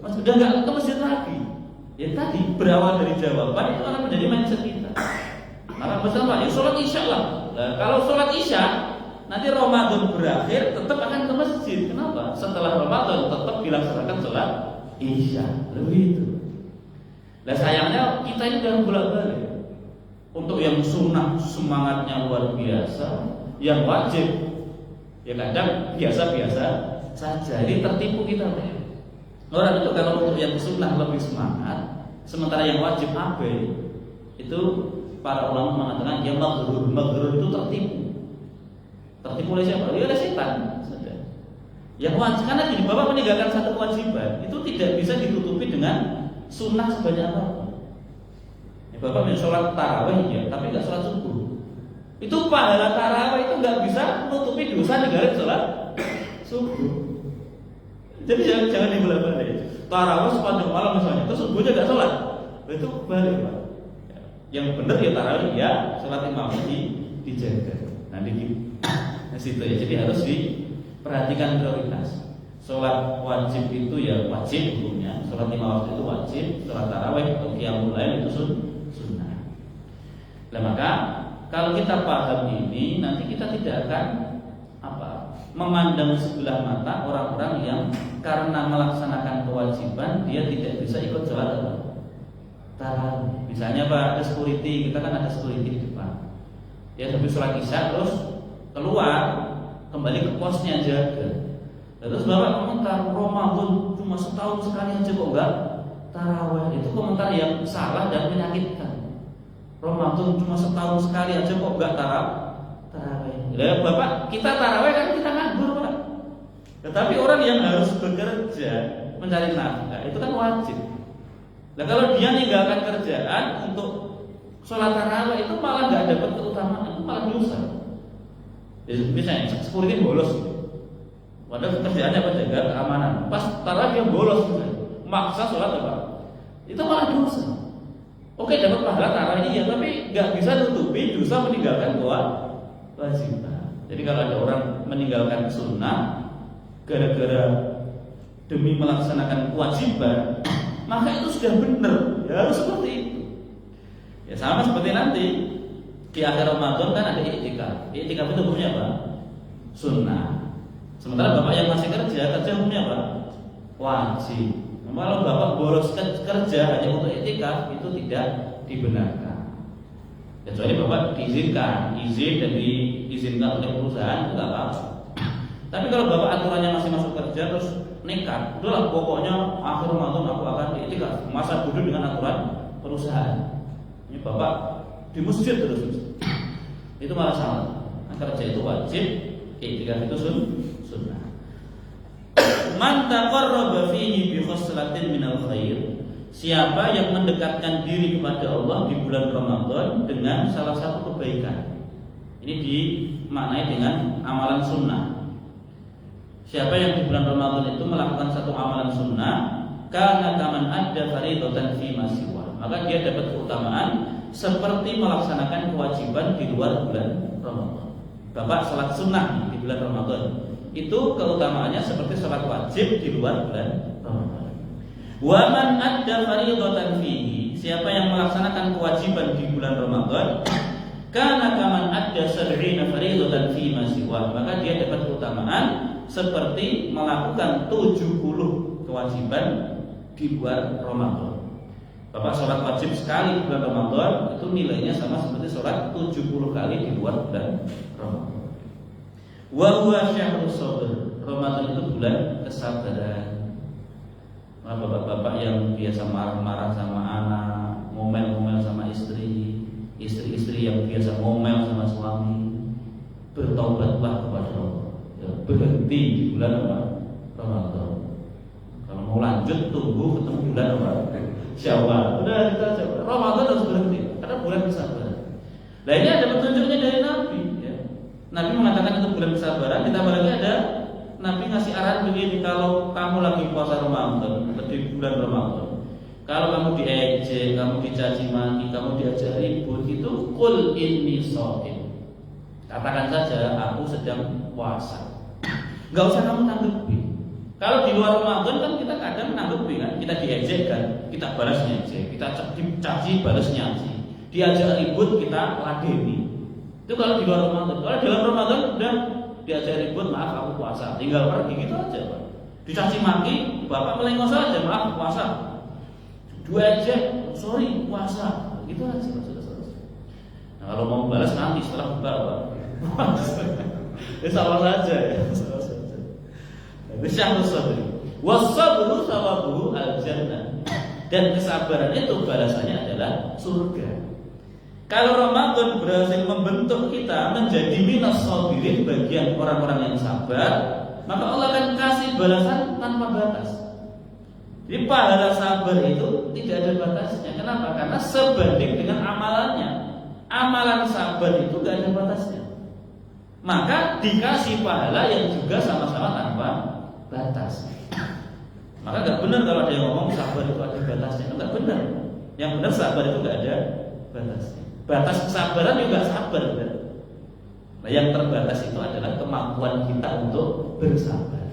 masjid, udah nggak ke masjid lagi. Ya tadi berawal dari jawaban itu akan menjadi mindset kita. Maka bersama, ya sholat isya lah. Nah, kalau sholat isya nanti Ramadan berakhir tetap akan ke masjid. Kenapa? Setelah Ramadan tetap dilaksanakan sholat isya. Begitu. Nah sayangnya kita ini jangan bolak-balik. Untuk yang sunnah semangatnya luar biasa, yang wajib ya kadang biasa-biasa saja. Ini tertipu kita. Orang itu kalau untuk yang sunnah lebih semangat, sementara yang wajib abai, itu para ulama mengatakan yang maghrur itu tertipu. Tertipu oleh siapa? Ya oleh setan. Yang wajib, karena gini, Bapak meninggalkan satu kewajiban itu tidak bisa ditutupi dengan sunnah sebanyak apapun. Bapak bisa sholat tarawih ya, tapi nggak sholat subuh. Itu pahala tarawih itu nggak bisa menutupi dosa negara sholat subuh. Jadi jangan dibolak-balik. Tarawih sepanjang malam misalnya, terus subuhnya nggak sholat, itu balik, Pak. Yang benar ya tarawih ya, sholat imam dijaga. Nah di situ ya. Jadi harus diperhatikan prioritas. Sholat wajib itu ya wajib hukumnya. Sholat 5 waktu itu wajib. Sholat tarawih atau qiyamul lail itu sunnah. Nah maka kalau kita paham ini, nanti kita tidak akan memandang sebelah mata orang-orang yang karena melaksanakan kewajiban dia tidak bisa ikut sholat tarawih. Misalnya Pak, ada security, kita kan ada security di depan. Ya habis sholat isya terus keluar kembali ke posnya jaga. Terus Bapak komentar Ramadan cuma setahun sekali aja kok enggak tarawih. Itu komentar yang salah dan menyakitkan. Ramadan cuma setahun sekali aja kok enggak tarawih. Ya Bapak, kita tarawih kan kita nganggur, Pak. Tetapi orang yang harus bekerja mencari nafkah itu kan wajib. Nah kalau dia ninggalkan kerjaan untuk sholat tarawih itu malah nggak dapat keutamaan, itu malah dosa. Jadi misalnya security bolos, padahal kerjaannya apa, jaga keamanan. Pas tarawih dia bolos, maksa sholat apa? Itu malah dosa. Oke, dapat pahala tarawih iya, tapi nggak bisa nutupi dosa meninggalkan kewajiban. Jadi kalau ada orang meninggalkan sunnah gara-gara demi melaksanakan kewajiban, maka itu sudah benar. Ya harus seperti itu. Ya sama seperti nanti di akhir Ramadan kan ada i'tikaf. I'tikaf itu hukumnya apa? Sunnah. Sementara Bapak yang masih kerja hukumnya apa? Wajib. Kalau Bapak bolos kerja hanya untuk i'tikaf itu tidak dibenarkan. Kecuali Bapak diizinkan, izin dan diizinkan oleh perusahaan itu nggak apa-apa. Tapi kalau Bapak aturannya masih masuk kerja terus nekat, udahlah pokoknya akhir Ramadan aku akan i'tikaf, masa bodoh dengan aturan perusahaan. Ini Bapak di masjid terus, itu malah salah. Nah, kerja itu wajib, i'tikaf itu sunnah. Man taqarraba fihi bi khaslatin minal khair. Siapa yang mendekatkan diri kepada Allah di bulan Ramadan dengan salah satu kebaikan. Ini dimaknai dengan amalan sunnah. Siapa yang di bulan Ramadan itu melakukan satu amalan sunnah, karena kaman ada fardhatan fi masiwa, maka dia dapat keutamaan seperti melaksanakan kewajiban di luar bulan Ramadan. Bapak sholat sunnah di bulan Ramadan, itu keutamaannya seperti sholat wajib di luar bulan Ramadan. Wa man adda fardhatan fihi, siapa yang melaksanakan kewajiban di bulan Ramadan, kana kaman adda 70 fardhatan fi ma siwa, maka dia dapat keutamaan seperti melakukan 70 kewajiban di luar Ramadan. Bapak sholat wajib sekali di bulan Ramadan, itu nilainya sama seperti sholat 70 kali di luar bulan Ramadan. Wa huwa syahrus sabr, Ramadan itu bulan kesabaran. Bapak-bapak yang biasa marah-marah sama anak, ngomel-ngomel sama istri, istri-istri yang biasa ngomel sama suami, bertobatlah kepada Allah. Ya, berhenti di bulan Ramadan. Kalau mau lanjut tunggu ketemu bulan Syawal. Udah kita Syawal. Ramadan harus berhenti karena bulan kesabaran. Nah ini ada petunjuknya dari Nabi. Ya. Nabi mengatakan itu bulan kesabaran. Ditambah lagi ada Nabi ngasih arahan begini, kalau kamu lagi puasa Ramadan, di bulan Ramadan, kalau kamu diejek, kamu dicaci maki, kamu diajak ribut, itu qul inni shaim. Katakan saja aku sedang puasa. Enggak usah kamu tanggapi. Kalau di luar Ramadan kan kita kadang nanggapi kan, kita diejek kan, kita balas ngejek, kita caci balas nyaci, diajak ribut kita ladeni. Itu kalau di luar Ramadan. Kalau di dalam Ramadan udah diajak ribut, maaf aku puasa, tinggal pergi gitu aja Pak. Dicaci maki, bapak melengos aja, maaf puasa. Dua aja, sorry puasa, gitu aja Pak. Nah, kalau mau balas nanti setelah buka Pak. Ini sama saja ya, sama saja. Itu syahrus sabr. Was-sabru thawabuhu al-jannah. Dan kesabaran itu balasannya adalah surga. Kalau Ramadan berhasil membentuk kita menjadi minas sabirin, bagian orang-orang yang sabar, maka Allah akan kasih balasan tanpa batas. Jadi pahala sabar itu tidak ada batasnya. Kenapa? Karena sebanding dengan amalannya. Amalan sabar itu tidak ada batasnya. Maka dikasih pahala yang juga sama-sama tanpa batas. Maka nggak benar kalau ada yang ngomong sabar itu ada batasnya. Nggak benar. Yang benar sabar itu nggak ada batasnya. Batas kesabaran juga sabar kan? Nah yang terbatas itu adalah kemampuan kita untuk bersabar.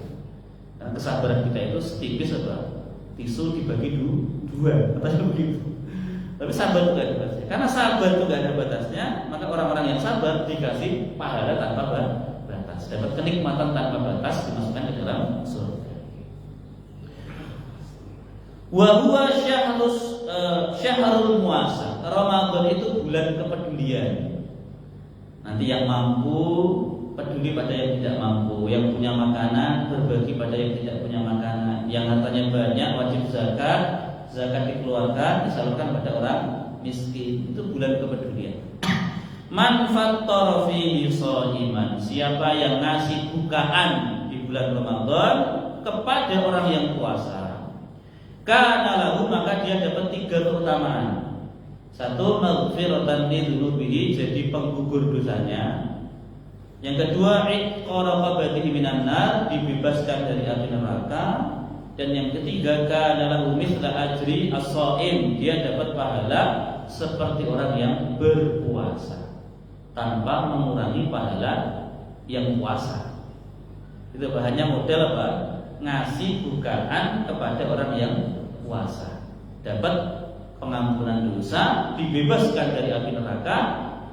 Nah, kesabaran kita itu setipis apa? Tisu dibagi dua, katanya begitu. Tapi sabar itu gak ada batasnya. Karena sabar itu gak ada batasnya, maka orang-orang yang sabar dikasih pahala tanpa batas, dapat kenikmatan tanpa batas, dimasukkan ke dalam surga. Wa huwa syahrul muasa. Ramadan itu bulan kepedulian. Nanti yang mampu peduli pada yang tidak mampu, yang punya makanan berbagi pada yang tidak punya makanan, yang hartanya banyak wajib zakat, zakat dikeluarkan disalurkan pada orang miskin. Itu bulan kepedulian. Man fattara fihi shaiman, siapa yang ngasih bukaan di bulan Ramadan kepada orang yang puasa, kana lahu, maka dia dapat 3 keutamaan. 1, maghfiratan lidzunubihi, jadi penggugur dosanya. Yang kedua, itqa raqabatihi minan nar, dibebaskan dari api neraka. Dan yang ketiga, kana lahu mithla ajri as-shaim, dia dapat pahala seperti orang yang berpuasa tanpa mengurangi pahala yang puasa. Itu bahannya model apa? Ngasih bukaan kepada orang yang puasa, dapat pengampunan dosa, dibebaskan dari api neraka,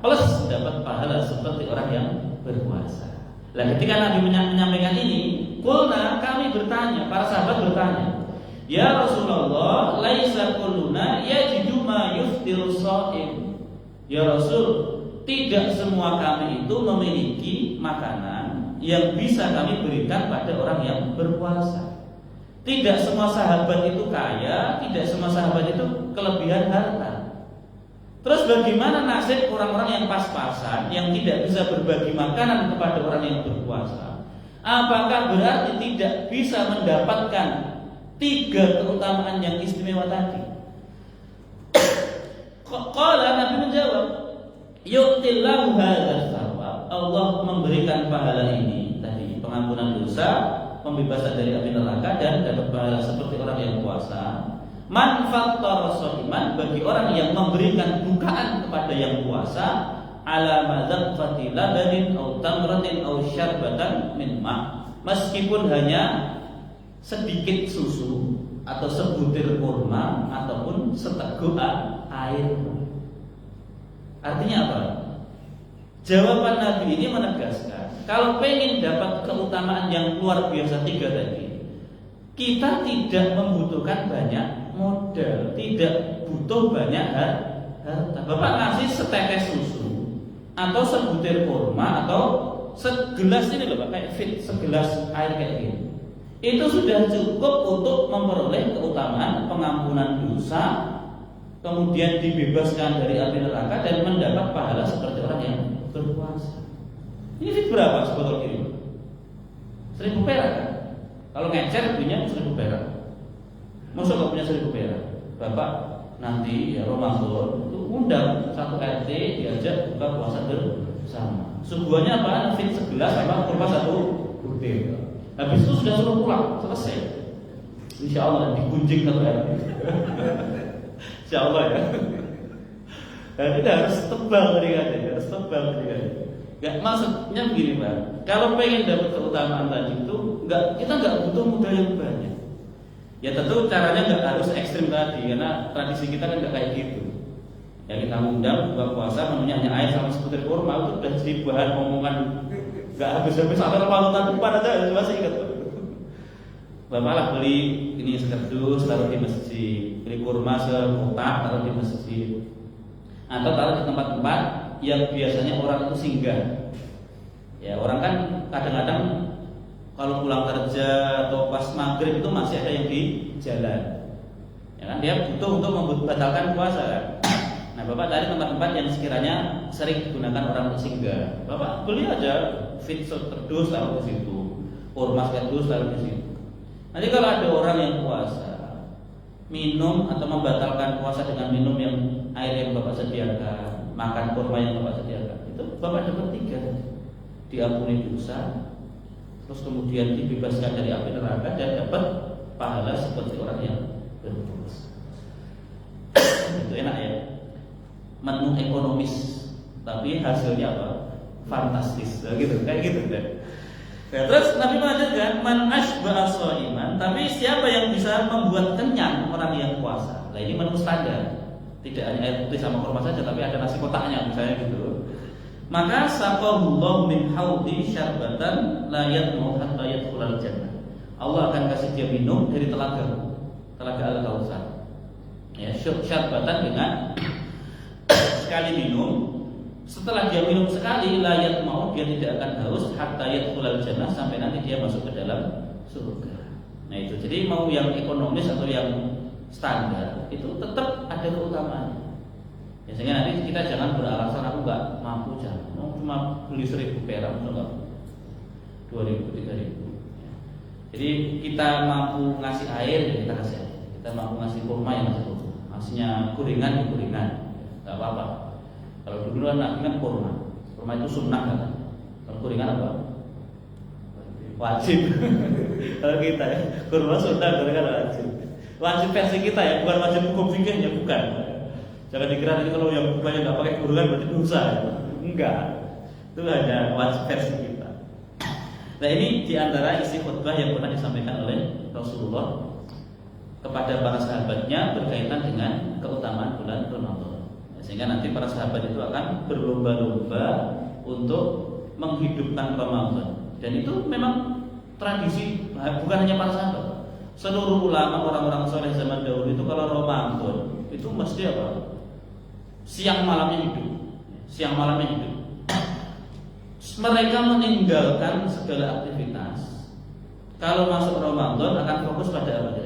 plus dapat pahala seperti orang yang berpuasa. Nah, ketika Nabi menyampaikan ini, qulna, kami bertanya, para sahabat bertanya, ya Rasulullah, laisa kulluna yajidu ma yuftiru shaim. Ya Rasul, tidak semua kami itu memiliki makanan yang bisa kami berikan pada orang yang berpuasa. Tidak semua sahabat itu kaya, tidak semua sahabat itu kelebihan harta. Terus bagaimana nasib orang-orang yang pas-pasan, yang tidak bisa berbagi makanan kepada orang yang berpuasa? Apakah berarti tidak bisa mendapatkan 3 keutamaan yang istimewa tadi? Qala, Nabi menjawab, yu'tillahu hadzal thawab. Allah memberikan pahala ini tadi, pengampunan dosa, pembebasan dari api neraka, dan dapat pahala seperti orang yang puasa. Man fattara shaiman, bagi orang yang memberikan bukaan kepada yang puasa, ala madzaqati labanin aw tamratin aw syarbatan min ma, meskipun hanya sedikit susu atau sebutir kurma ataupun seteguk air. Artinya apa? Jawaban Nabi ini menegaskan, kalau pengen dapat keutamaan yang luar biasa tiga tadi, kita tidak membutuhkan banyak modal, tidak butuh banyak harta. Bapak ngasih setetes susu atau sebutir kurma atau segelas ini loh Pak, kayak segelas air kayak gini, itu sudah cukup untuk memperoleh keutamaan pengampunan dosa, kemudian dibebaskan dari api neraka dan mendapat pahala seperti orang yang berpuasa. Ini fit berapa sebotol ini? 1000 perak kan? Kalau ngecer punya 1000 perak. Masa gak punya 1000 perak? Bapak nanti ya Ramadan itu undang satu RT diajak buka puasa bersama. Suguhannya apa? Fit segelas sama kurma satu butir. Habis itu sudah suruh pulang, selesai. Insya Allah digunjing satu RT. Insya Allah ya. Dan ini harus tebal tadi, harus tebal tadi. Gak maksudnya begini Pak. Kalau pengen dapat keutamaan tadi itu, kita nggak butuh modal yang banyak. Ya tentu caranya nggak harus ekstrim tadi, karena tradisi kita kan nggak kayak gitu. Ya kita undang buka puasa menunya hanya air sama sebutir kurma, itu sudah jadi bahan omongan nggak habis-habis sampai Ramadan depan aja masih ingat. Bapak lah beli ini sekerdus taruh di masjid, beli kurma sekotak taruh di masjid, atau taruh di tempat-tempat yang biasanya orang itu singgah. Ya orang kan kadang-kadang kalau pulang kerja atau pas maghrib itu masih ada yang di jalan. Ya kan dia butuh untuk membatalkan puasa kan. Nah Bapak cari tempat-tempat yang sekiranya sering digunakan orang untuk singgah. Bapak beli aja fit sekerdus taruh di situ, kurma sekerdus taruh di situ. Nanti kalau ada orang yang puasa minum atau membatalkan puasa dengan minum yang air yang Bapak sediakan, makan kurma yang Bapak sediakan, itu Bapak dapat 3, diampuni dosa, terus kemudian dibebaskan dari api neraka dan dapat pahala seperti orang yang berpuasa. Itu enak ya, menu ekonomis, tapi hasilnya apa? Fantastis, gitu, kayak gitu deh. Ya, terus Nabi mengatakan man asba'a shaiman, tapi siapa yang bisa membuat kenyang orang yang puasa. Nah ini menu standar, tidak hanya air putih sama kurma saja, tapi ada nasi kotaknya misalnya gitu. Maka saqahullahu min haudi syarbatan la yatmu hatta yadkhulal jannah. Allah akan kasih dia minum dari telaga Al-Kautsar. Ya, syarbatan dengan sekali minum. Setelah dia minum sekali, layat mau dia tidak akan haus hatta yadkhulal jannah, sampai nanti dia masuk ke dalam surga. Nah itu, jadi mau yang ekonomis atau yang standar itu tetap ada keutamaannya. Ya, sehingga nanti kita jangan beralasan aku nggak mampu, jangan. Cuma beli 1000 perak, enggak 2000, 3000. Ya. Jadi kita mampu ngasih air, ya kita kasih air. Kita mampu ngasih kurma, ya ngasih kurma. Ngasihnya gorengan, ya gorengan, nggak apa-apa. Kalau dulu kan kurma itu sunnah kan. Kalau gorengan apa? Wajib. Kalau kita ya, kurma sunnah, gorengan wajib. Wajib versi kita ya, bukan wajib hukum fikihnya, bukan. Jangan dikira nanti kalau yang banyak nggak pakai gorengan berarti dosa. Ya. Enggak. Itu hanya wajib versi kita. Nah ini diantara isi khutbah yang pernah disampaikan oleh Rasulullah kepada para sahabatnya berkaitan dengan keutamaan bulan Ramadan. Sehingga nanti para sahabat itu akan berlomba-lomba untuk menghidupkan Ramadan. Dan itu memang tradisi, bukan hanya para sahabat. Seluruh ulama, orang-orang soleh zaman dahulu itu kalau Ramadan itu mesti apa? Siang malamnya hidup. Mereka meninggalkan segala aktivitas. Kalau masuk Ramadan akan fokus pada apa?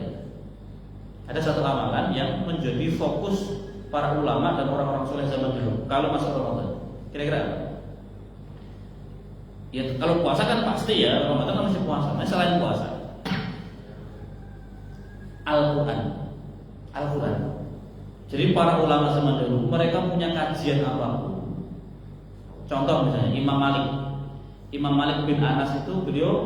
Ada satu amalan yang menjadi fokus para ulama dan orang-orang soleh zaman dulu kalau masuk Ramadan. Kira-kira apa? Ya kalau puasa kan pasti ya, Ramadan kan masih puasa. Nah, selain puasa, Al-Quran. Jadi para ulama zaman dulu mereka punya kajian apapun. Contoh misalnya Imam Malik bin Anas itu beliau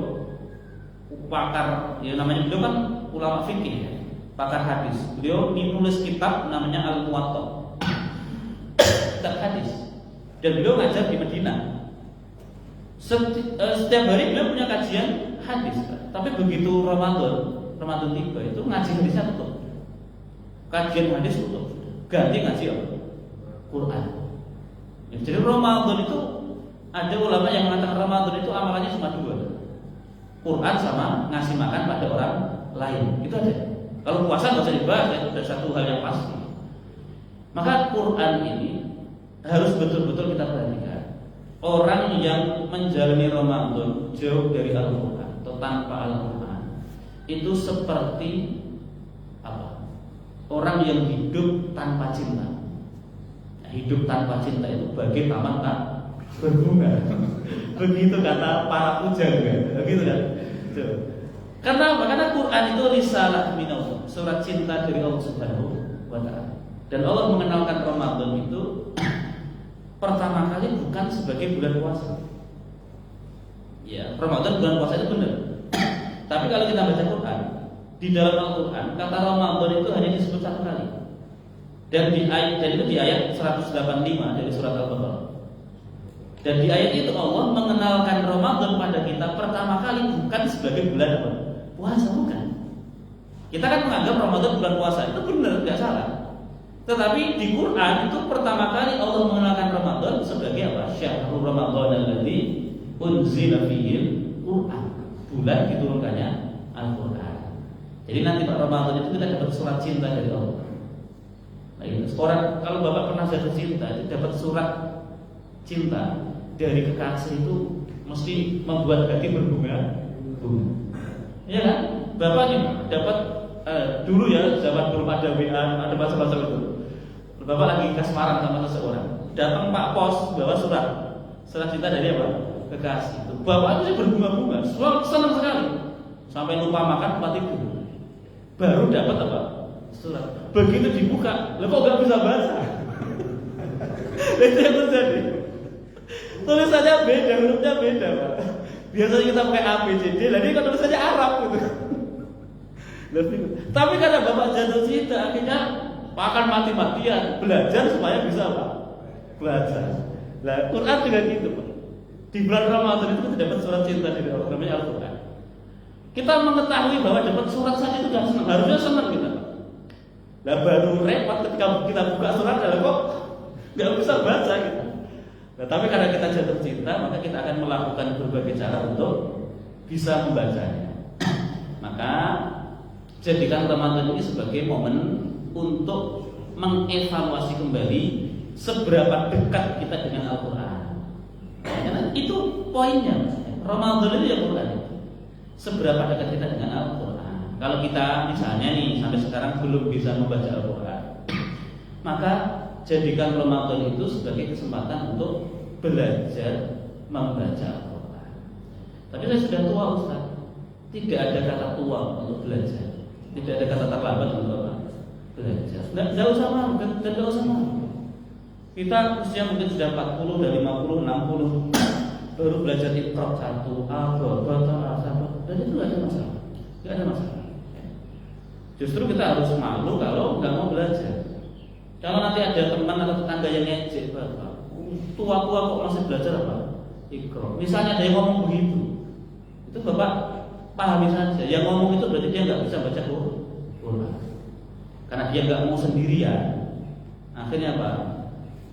pakar, ya namanya beliau kan ulama fikih ya, pakar hadis. Beliau menulis kitab namanya Al-Muwatta, kitab hadis. Dan beliau ngajar di Madinah. Setiap hari beliau punya kajian hadis, tapi begitu Ramadan tiba itu ngaji hadisnya tutup. Kajian hadis tutup, ganti ngaji apa? Quran. Jadi Ramadan itu ada ulama yang mengatakan Ramadan itu amalannya cuma dua, Quran sama ngasih makan pada orang lain. Itu aja. Kalau puasa nggak usah dibahas, itu sudah satu hal yang pasti. Maka Quran ini harus betul-betul kita perhatikan. Orang yang menjalani Ramadan jauh dari Al-Quran atau tanpa Al-Quran itu seperti apa? Orang yang hidup tanpa cinta. Nah, hidup tanpa cinta itu bagi taman tak berbunga. Begitu kata para pujangga, begitu kan? Karena apa? Karena Quran itu risalah minallah, surat cinta dari Allah Subhanahu wa Ta'ala. Dan Allah mengenalkan Ramadan itu pertama kali bukan sebagai bulan puasa. Ya, Ramadan bulan puasa itu benar. Tapi kalau kita baca Quran, di dalam Al-Quran kata Ramadan itu hanya disebut satu kali. Dan itu di ayat 185 dari surat Al-Baqarah. Dan di ayat itu Allah mengenalkan Ramadan pada kita pertama kali bukan sebagai bulan apa? Puasa, bukan. Kita kan menganggap Ramadan bulan puasa, itu benar, tidak salah. Tetapi di Quran itu pertama kali Allah mengenalkan Ramadan sebagai apa? Syahrul Ramadan alladzi unzila fihil Quran. Bulan diturunkannya Al-Quran. Jadi nanti Pak Ramadan itu kita dapat surat cinta dari Allah. Nah, orang kalau Bapak pernah jatuh cinta, itu dapat surat cinta dari kekasih itu mesti membuat hati berbunga. Iya kan? Bapak nih dapat dulu ya zaman belum ada WA, ada masa-masa itu. Bapak lagi kasmaran sama seseorang, datang Pak Pos bawa surat cinta dari apa? Kekasih itu. Bapak itu berbunga-bunga, senang sekali, sampai lupa makan, lupa tidur. Baru dapat apa? Surat. Begitu dibuka, lo kok nggak bisa baca? Itu yang terjadi. Tulisannya beda, hurufnya beda, Pak. Biasanya kita pakai A, B, C, D, jadi kan tulisannya Arab gitu. Tapi karena Bapak jatuh cinta, akhirnya akan mati-matian belajar supaya bisa Pak belajar. Nah, Quran juga gitu Pak. Di bulan Ramadan itu kita dapat surat cinta dari Allah, namanya Al-Quran. Kita mengetahui bahwa dapat surat saja itu sudah senang, harusnya senang kita. Nah, baru repot ketika kita buka surat, kok nggak bisa baca kita. Nah, tapi karena kita jatuh cinta, maka kita akan melakukan berbagai cara untuk bisa membacanya. Maka jadikan Ramadan ini sebagai momen untuk mengevaluasi kembali seberapa dekat kita dengan Al-Quran. Karena itu poinnya, Ramadan itu ya Quran. Seberapa dekat kita dengan Al-Quran. Kalau kita misalnya nih sampai sekarang belum bisa membaca Al-Quran, maka jadikan Ramadan itu sebagai kesempatan untuk belajar membaca Al-Quran. Tapi saya sudah tua Ustaz, tidak ada kata tua untuk belajar. Tidak ada kata terlambat untuk apa? Belajar. Tidak usah malu, tidak usah malu. Kita usia mungkin sudah 40, dan 50, 60 baru belajar Iqra 1, Al-Baqarah, dan itu tidak ada masalah. Tidak ada masalah. Justru kita harus malu kalau nggak mau belajar. Kalau nanti ada teman atau tetangga yang ngejek, Bapak, tua-tua kok masih belajar apa? Iqra. Misalnya ada yang ngomong begitu, itu Bapak pahami saja. Yang ngomong itu berarti dia nggak bisa baca Quran. Karena dia nggak mau sendirian. Akhirnya apa?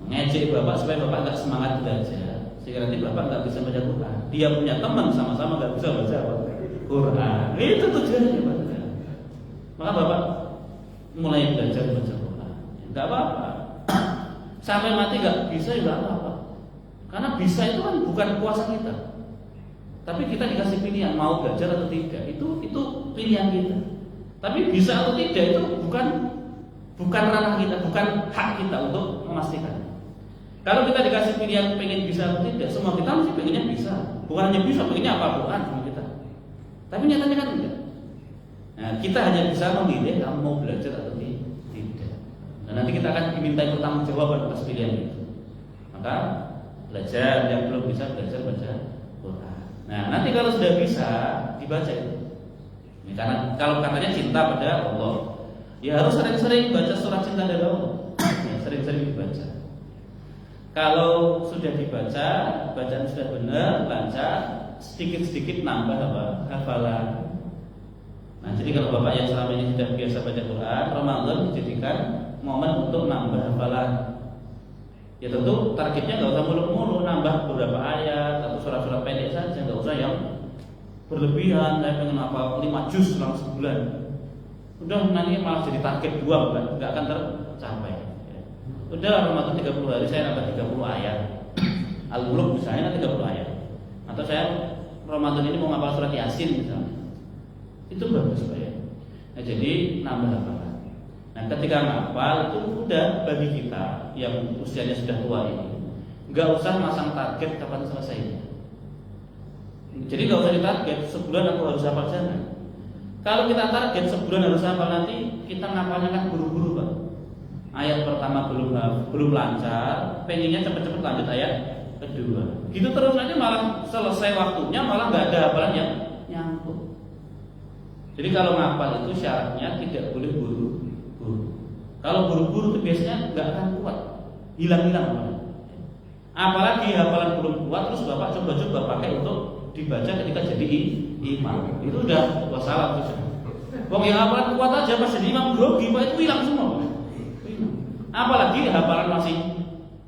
Ngejek Bapak supaya Bapak nggak semangat belajar. Sehingga nanti Bapak nggak bisa baca Quran. Dia punya teman sama-sama nggak bisa baca Quran. Itu tujuannya Pak. Maka Bapak mulai belajar baca Quran. Nggak apa-apa. Sampai mati nggak bisa ya nggak apa-apa. Karena bisa itu kan bukan kuasa kita. Tapi kita dikasih pilihan mau belajar atau tidak. Itu pilihan kita. Tapi bisa atau tidak itu bukan ranah kita, bukan hak kita untuk memastikan. Kalau kita dikasih pilihan pengen bisa atau tidak, semua kita mesti pengennya bisa. Bukan hanya bisa, pengennya apa Quran semua kita. Tapi nyatanya kan enggak. Nah, kita hanya bisa memilih kamu mau belajar atau tidak. Dan nanti kita akan dimintai pertanggungjawaban atas pilihan itu. Maka belajar, yang belum bisa belajar baca Quran. Nah, nanti kalau sudah bisa dibaca itu. Ini karena kalau katanya cinta pada Allah, ya harus sering-sering baca surat cinta dari Allah. Ya, sering-sering dibaca. Kalau sudah dibaca, bacaan sudah benar, lancar, sedikit-sedikit nambah apa? Hafalan. Nah, jadi kalau Bapak yang selama ini sudah biasa baca Quran, Ramadan dijadikan momen untuk nambah hafalan. Ya tentu targetnya nggak usah muluk-muluk, nambah beberapa ayat atau surat-surat pendek saja, nggak usah yang berlebihan. Saya pengen hafal 5 juz dalam sebulan. Udah nanti malah jadi target 2 bulan, nggak akan tercapai. Udah Ramadan 30 hari saya nambah 30 ayat. Al-Muluk misalnya 30 ayat. Atau saya Ramadan ini mau ngapal surat Yasin misalnya. Itu bagus Pak ya. Nah, jadi nambah hafalan. Nah, ketika ngapal itu udah bagi kita yang usianya sudah tua ini, nggak usah masang target kapan selesainya. Jadi nggak usah ditarget sebulan aku harus hafal jangan. Kalau kita target sebulan harus hafal, nanti kita ngapalnya kan buru-buru Pak. Ayat pertama belum lancar, pengennya cepet-cepet lanjut ayat kedua. Gitu terus nanti malah selesai waktunya malah nggak ada hafalan yang nyangkut. Jadi kalau ngapal itu syaratnya tidak boleh buru-buru. Kalau buru-buru itu biasanya nggak akan kuat, hilang-hilang. Apalagi hafalan belum kuat, terus Bapak coba-coba pakai untuk dibaca ketika jadi imam. Itu udah wassalam tuh. Wong yang hafalan kuat aja pas jadi imam grogi, Pak, itu hilang semua. Apalagi hafalan masih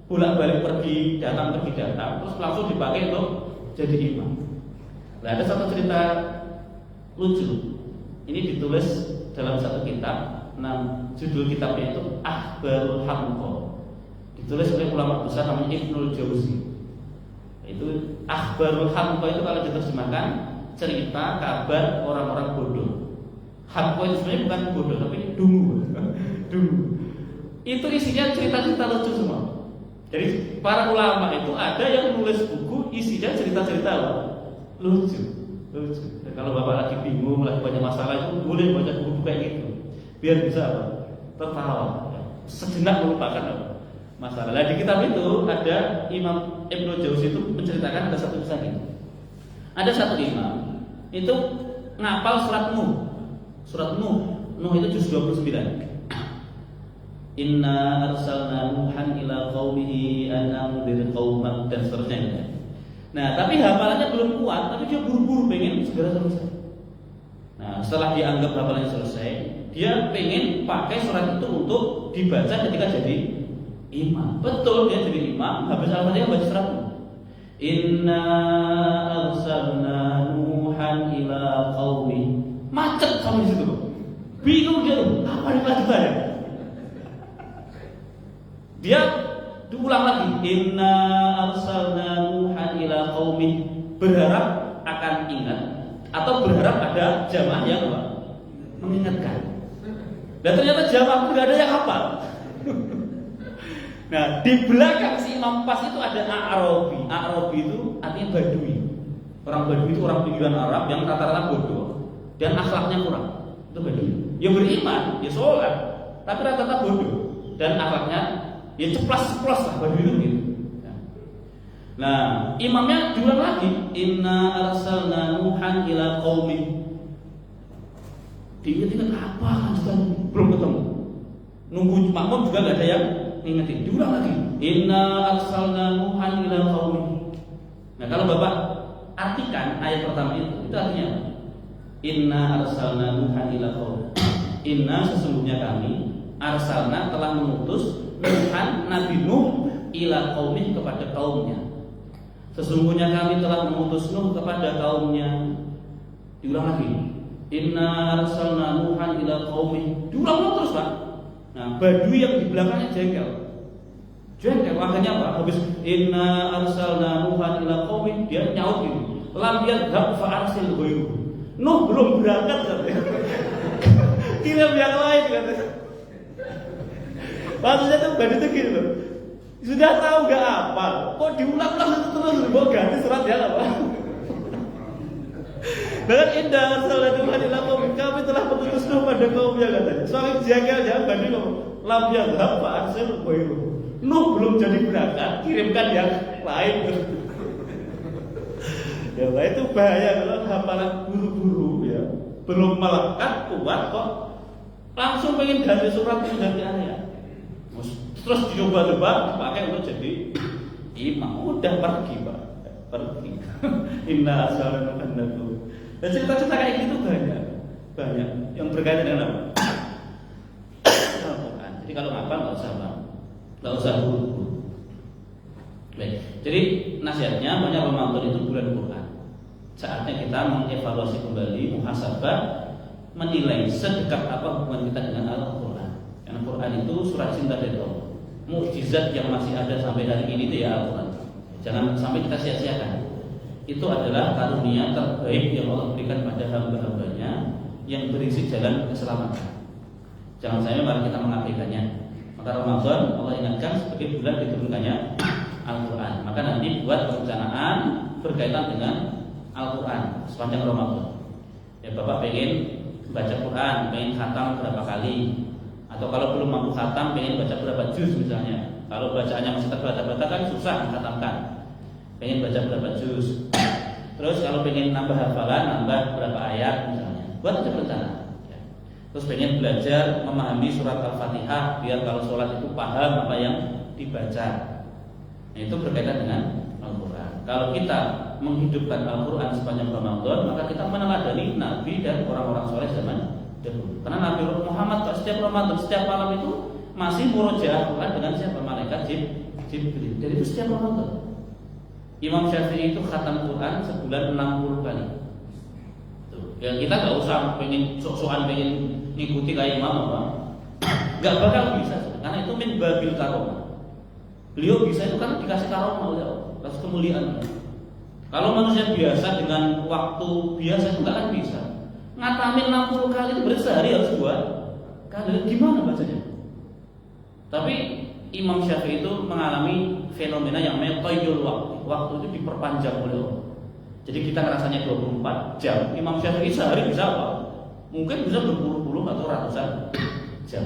bolak-balik pergi datang, terus langsung dipakai untuk jadi imam. Nah, ada satu cerita lucu. Ini ditulis dalam satu kitab. Nah, judul kitabnya itu Akhbarul Hamqa. Ditulis oleh ulama besar namanya Ibnul Jauzi. Itu Akhbarul Hamqa itu kalau diterjemahkan cerita kabar orang-orang bodoh. Hamqa itu sebenarnya bukan bodoh tapi dungu. Dungu. Itu isinya cerita-cerita lucu semua. Jadi para ulama itu ada yang nulis buku isinya cerita-cerita lucu. Dan kalau Bapak lagi bingung, lagi banyak masalah, itu boleh baca buku kayak gitu, biar bisa apa? Tertawa, sejenak melupakan apa? Masalah. Nah, di kitab itu ada Imam Ibnu Jauzi itu menceritakan ada satu kisah ini. Ada satu imam itu ngapal surat Nuh. Surat Nuh itu juz 29. Inna arsalna Nuhan ila qaumihi an anzir qaumak dan seterusnya. Nah, tapi hafalannya belum kuat, tapi dia buru-buru pengen segera selesai. Nah, setelah dianggap hafalannya selesai, dia pengen pakai surat itu untuk dibaca ketika jadi imam. Betul, dia jadi imam, habis Al-Fatihah baca surat Nuh. Inna arsalna Nuhan ila qaumi. Macet sama di situ. Bingung dia tuh, apa nih pelajarannya? Dia diulang lagi, inna arsalna Nuhan ila qaumi, berharap akan ingat atau berharap ada jamaah yang mengingatkan. Dan ternyata jamaah tidak ada yang hafal. Nah, di belakang si imam pas itu ada A'rabi. A'rabi itu artinya Badui. Orang Badui itu orang pinggiran Arab yang rata-rata bodoh dan akhlaknya kurang. Itu Badui. Ya beriman, ya sholat, tapi rata-rata bodoh dan akhlaknya ya ceplas-ceplos lah Badui itu gitu. Nah, imamnya diulang lagi, inna arsalna Nuhan ila qaumi. Diingat-ingat apa lanjutan belum ketemu. Nunggu makmum juga nggak ada yang ngingetin. Diulang lagi, inna arsalna Nuhan ila qaumi. Nah, kalau Bapak artikan ayat pertama itu artinya apa? Inna arsalna Nuhan ila qaumi. Inna sesungguhnya kami arsalna telah mengutus Nuhan Nabi Nuh ila qaumi kepada kaumnya. Sesungguhnya kami telah mengutus Nuh kepada kaumnya. Diulang lagi. Inna arsalna Nuhan ila qaumi. Diulang terus, Pak. Nah, Badui yang di belakangnya jengkel. Akhirnya apa? Habis inna arsalna Nuhan ila qaumi, dia nyaut gitu. Lam yadhhab fa arsil ghairu. Nuh belum berangkat katanya. Kirim yang lain katanya. Maksudnya tuh Badui itu gitu loh. Sudah tahu gak apa, kok diulang-ulang terus mau ganti surat ya apa? Dengan indah salat Tuhan ila qaum, kami telah mengutus Nuh pada kaumnya katanya. Soalnya jaga Badui ngomong, lam yadhhab fa arsil ghairu. Nuh belum jadi berangkat, kirimkan yang lain. Ya, itu bahaya kalau hafalan buru-buru ya. Belum melekat kuat kok langsung pengen ganti surat, ganti ayat. Terus dicoba-coba dipakai untuk jadi imam udah pergi Pak, pergi. Inna asyarakannakum. Dan cerita-cerita kayak gitu banyak yang berkaitan dengan apa? Al-Quran. Jadi kalau ngapal nggak usah buru-buru. Baik. Jadi nasihatnya banyak Ramadan itu bulan Quran. Saatnya kita mengevaluasi kembali, muhasabah, menilai sedekat apa hubungan kita dengan Al-Quran. Karena Quran itu surat cinta dari Allah. Mukjizat yang masih ada sampai hari ini itu ya Al-Quran. Jangan sampai kita sia-siakan. Itu adalah karunia terbaik yang Allah berikan pada hamba-hambanya yang berisi jalan keselamatan. Jangan sampai mari kita mengabaikannya. Maka Ramadan Allah ingatkan sebagai bulan diturunkannya Al-Quran. Maka nanti buat perencanaan berkaitan dengan Al-Quran sepanjang Ramadan. Ya Bapak pengen baca Quran, pengen khatam berapa kali, atau kalau belum mampu khatam pengen baca berapa juz misalnya. Kalau bacaannya masih terbata-bata kan susah mengkhatamkan. Pengen baca berapa juz. Terus kalau pengen nambah hafalan, nambah berapa ayat misalnya. Buat aja perencanaan. Ya. Terus pengen belajar memahami surat Al-Fatihah biar kalau sholat itu paham apa yang dibaca. Nah, itu berkaitan dengan Al-Quran. Kalau kita menghidupkan Al-Quran sepanjang Ramadan, maka kita meneladani Nabi dan orang-orang soleh zaman dahulu. Karena Nabi Muhammad setiap Ramadan, setiap malam itu masih murojaah Quran dengan siapa? Malaikat Jibril. Jadi itu setiap Ramadan. Imam Syafi'i itu khatam Quran sebulan 60 kali. Tuh. Ya kita nggak usah pengen sok-sokan pengen ngikuti kayak imam apa. Nggak bakal bisa, karena itu min babil karomah. Beliau bisa itu kan dikasih karomah oleh Allah, kasih kemuliaan. Kalau manusia biasa dengan waktu biasa itu nggak akan bisa. Ngatamin 60 kali itu berarti sehari harus buat. Kalian gimana bacanya? Tapi Imam Syafi'i itu mengalami fenomena yang namanya qayyul waktu. Waktu itu diperpanjang oleh Allah. Jadi kita rasanya 24 jam. Imam Syafi'i sehari bisa apa? Mungkin bisa berpuluh-puluh atau ratusan jam.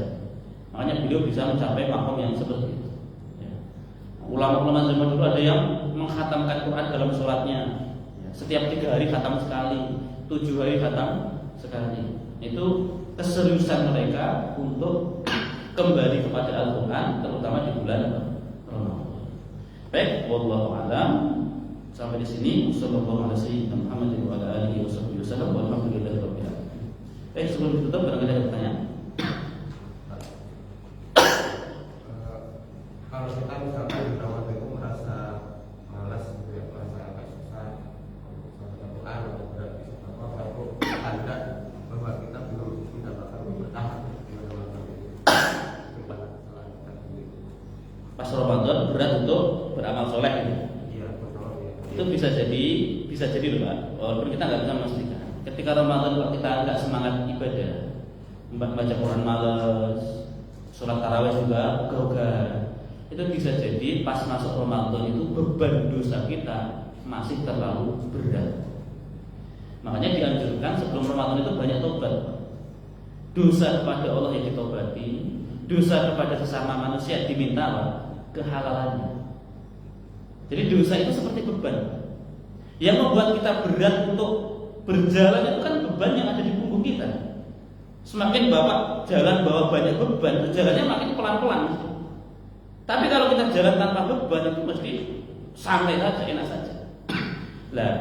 Makanya beliau bisa mencapai makom yang seperti itu. Ya. Ulama-ulama zaman dulu ada yang menghatamkan Quran dalam sholatnya. Ya. Setiap 3 hari khatam sekali, 7 hari khatam sekali. Itu keseriusan mereka untuk kembali kepada Al-Quran, terutama di bulan Ramadan. Baik, wallahu a'lam. Sampai di sini. Sallallahu alaihi wa alihi wasallam. Walhamdulillahirabbil alamin. Baik, sebelum ditutup barangkali ada pertanyaan. Kalau kita misalkan di Ramadan itu merasa malas, merasa agak susah, Al-Quran atau berat di apa, itu tanda bahwa kita belum mendapatkan bertahan. Pas Ramadan berat untuk beramal soleh gitu. Iya, betul. Itu bisa jadi loh Pak. Walaupun kita nggak bisa memastikan. Ketika Ramadan kalau kita nggak semangat ibadah, baca Quran malas, sholat tarawih juga ogah-ogah, itu bisa jadi pas masuk Ramadan itu beban dosa kita masih terlalu berat. Makanya dianjurkan sebelum Ramadan itu banyak tobat. Dosa kepada Allah yang ditobati, dosa kepada sesama manusia diminta apa? Kehalalannya. Jadi dosa itu seperti beban yang membuat kita berat untuk berjalan. Itu kan beban yang ada di punggung kita. Semakin Bapak jalan bawa banyak beban, jalannya makin pelan-pelan. Tapi kalau kita jalan tanpa beban itu mesti santai saja, enak saja. Lah,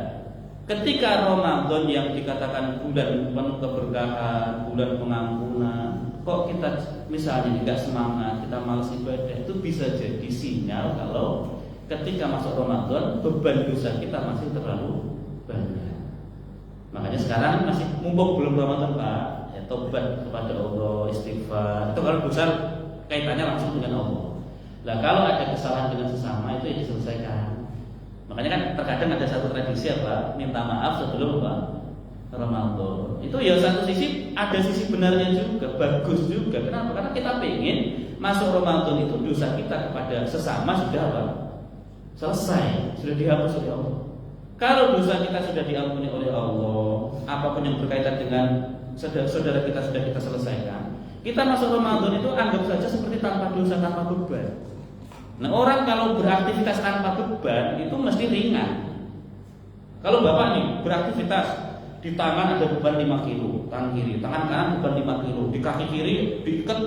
ketika Ramadan yang dikatakan bulan penuh keberkahan, bulan pengampunan, kok kita misalnya tidak semangat, kita malas ibadah, itu bisa jadi sinyal kalau ketika masuk Ramadan beban dosa kita masih terlalu banyak. Makanya sekarang masih mumpung belum Ramadan Pak, ya tobat kepada Allah, istighfar. Itu kalau dosa kaitannya langsung dengan Allah. Nah kalau ada kesalahan dengan sesama itu ya diselesaikan. Makanya kan terkadang ada satu tradisi apa, minta maaf sebelum apa? Ramadan. Itu ya satu sisi ada sisi benarnya juga, bagus juga. Kenapa? Karena kita pengen masuk Ramadan itu dosa kita kepada sesama sudah apa? Selesai, sudah dihapus oleh Allah. Kalau dosa kita sudah diampuni oleh Allah, apapun yang berkaitan dengan saudara kita sudah kita selesaikan. Kita masuk Ramadan itu anggap saja seperti tanpa dosa, tanpa beban. Nah orang kalau beraktivitas tanpa beban itu mesti ringan. Kalau Bapak nih beraktivitas, di tangan ada beban 5 kilo, tangan kiri, tangan kanan beban 5 kilo, di kaki kiri diikat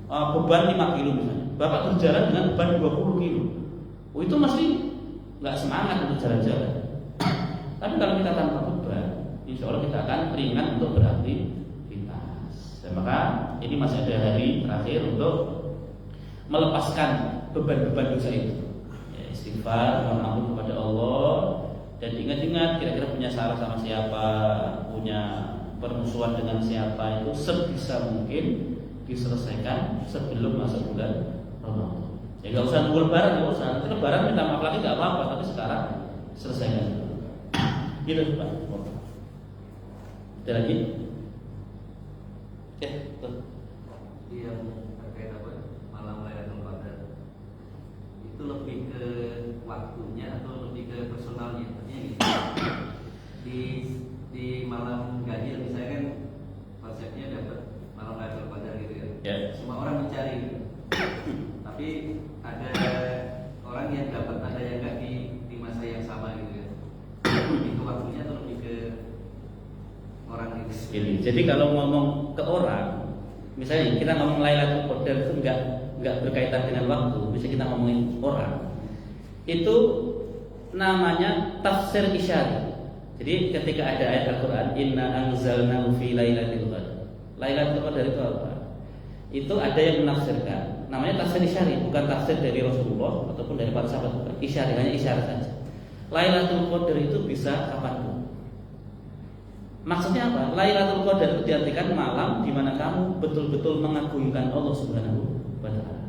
beban 5 kilo misalnya. Bapak berjalan dengan beban 20 kilo. Oh itu mesti nggak semangat untuk jalan-jalan. Tapi kalau kita tanpa beban, insya Allah kita akan ringan untuk beraktivitas. Dan maka ini masih ada hari terakhir untuk melepaskan beban-beban dosa itu. Ya, istighfar, mohon ampun kepada Allah, dan ingat-ingat kira-kira punya salah sama siapa, punya permusuhan dengan siapa, itu sebisa mungkin diselesaikan sebelum masuk bulan Ramadan. Ya nggak usah nunggu lebaran, nggak usah. Nanti lebaran minta maaf lagi nggak apa-apa, tapi sekarang selesaikan. Gitu Pak. Ada lagi? Oke, betul. Yang terkait apa malam Lailatul Qadar itu lebih ke waktunya atau lebih ke personalnya? Artinya gini, di malam ganjil misalnya kan konsepnya dapat malam Lailatul Qadar gitu ya. Ya. Semua orang mencari, tapi ada orang yang dapat, ada yang nggak di masa yang sama gitu ya. Itu waktunya atau lebih ke orang itu? Gini, jadi kalau ngomong ke orang, misalnya kita ngomong Lailatul Qadar itu nggak berkaitan dengan waktu. Misalnya kita ngomongin orang, itu namanya tafsir isyari. Jadi ketika ada ayat Al-Quran, Inna anzalnahu fi lailatul qadar. Lailatul Qadar itu apa? Itu ada yang menafsirkan, namanya tafsir isyari, bukan tafsir dari Rasulullah ataupun dari para sahabat, bukan. Isyari, hanya isyarat saja. Lailatul Qadar itu bisa kapanpun. Maksudnya apa? Lailatul Qadar itu diartikan malam di mana kamu betul-betul mengagungkan Allah Subhanahu wa taala.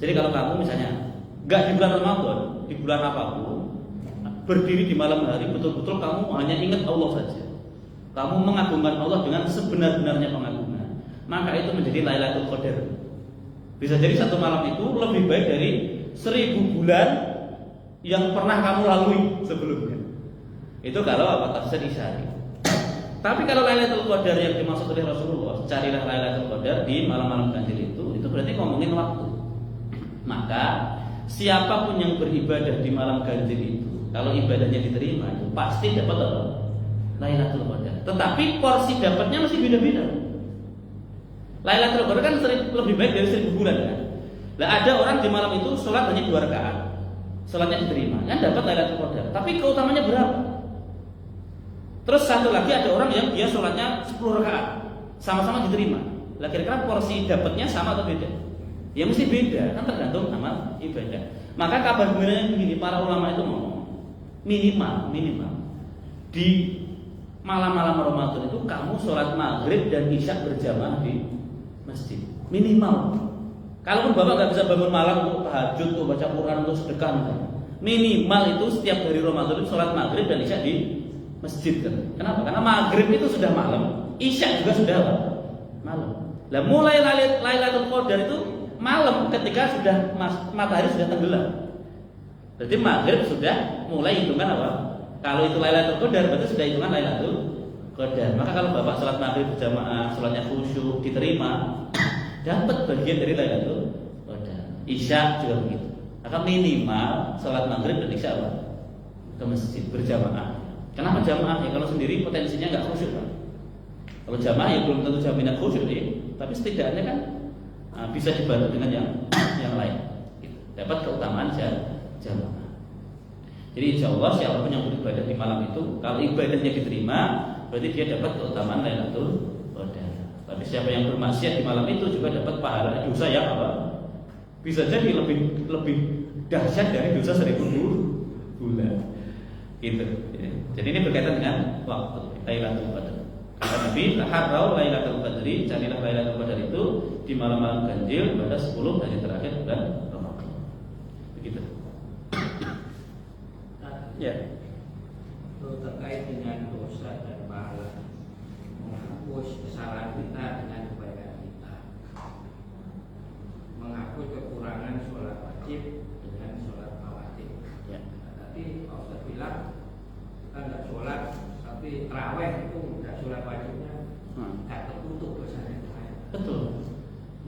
Jadi kalau kamu misalnya enggak di bulan Ramadan, di bulan apapun, berdiri di malam hari betul-betul kamu hanya ingat Allah saja. Kamu mengagungkan Allah dengan sebenar-benarnya pengagungan. Maka itu menjadi Lailatul Qadar. Bisa jadi satu malam itu lebih baik dari 1000 bulan yang pernah kamu lalui sebelumnya. Itu kalau apa? Tafsir isyari. Tapi kalau Lailatul Qadar yang dimaksud oleh Rasulullah, carilah Lailatul Qadar di malam-malam ganjil itu berarti ngomongin waktu. Maka siapapun yang beribadah di malam ganjil itu, kalau ibadahnya diterima, itu pasti dapat apa? Lailatul Qadar. Tetapi porsi dapatnya masih beda-beda. Lailatul Qadar kan lebih baik dari 1000 bulan kan. Lah ada orang di malam itu sholat hanya 2 rakaat, sholatnya diterima, kan dapat Lailatul Qadar. Tapi keutamanya berapa? Terus satu lagi ada orang yang dia sholatnya 10 rakaat, sama-sama diterima. Lah kira-kira porsi dapatnya sama atau beda? Ya mesti beda, kan tergantung amal ibadah. Maka kabar gembiranya begini, para ulama itu ngomong minimal di malam-malam Ramadan itu kamu sholat maghrib dan isya berjamaah di masjid minimal. Kalaupun bapak nggak bisa bangun malam untuk tahajud, untuk baca Quran, untuk sedekah, minimal itu setiap hari Ramadan itu sholat maghrib dan isya di masjid kan. Kenapa? Karena maghrib itu sudah malam, isya juga sudah malam. Lah mulai Lailatul Qadar itu malam ketika sudah matahari sudah tenggelam. Berarti maghrib sudah mulai hitungan apa? Kalau itu Lailatul Qadar berarti sudah hitungan Lailatul Qadar. Maka kalau bapak sholat maghrib berjamaah, sholatnya khusyuk, diterima, dapat bagian dari Lailatul Qadar. Isya juga begitu. Maka minimal sholat maghrib dan isya apa? Ke masjid berjamaah. Kenapa jamaah? Ya kalau sendiri potensinya nggak khusyuk kan? Kalau jamaah ya belum tentu jaminan khusyuk ya. Tapi setidaknya kan bisa dibantu dengan yang lain. Gitu. Dapat keutamaan jamaah. Jadi insya Allah siapapun yang beribadah di malam itu, kalau ibadahnya diterima, berarti dia dapat keutamaan Lailatul Qadar. Tapi siapa yang bermaksiat di malam itu juga dapat pahala dosa yang apa? Bisa jadi lebih dahsyat dari dosa 1000 bulan. Gitu. Jadi ini berkaitan dengan waktu Lailatul Qadar. Kata Nabi, "Taharrau Lailatul Qadri", carilah Lailatul Qadar itu di malam-malam ganjil pada 10 hari terakhir bulan Ramadan. Begitu. Ya. Terkait dengan dosa dan pahala, menghapus kesalahan kita dengan kebaikan kita, menghapus kekurangan sholat wajib dengan sholat rawatib. Ya. Tadi Pak Ustaz bilang kita nggak sholat, tapi terawih itu nggak sholat wajibnya, nggak tertutup dosanya. Betul.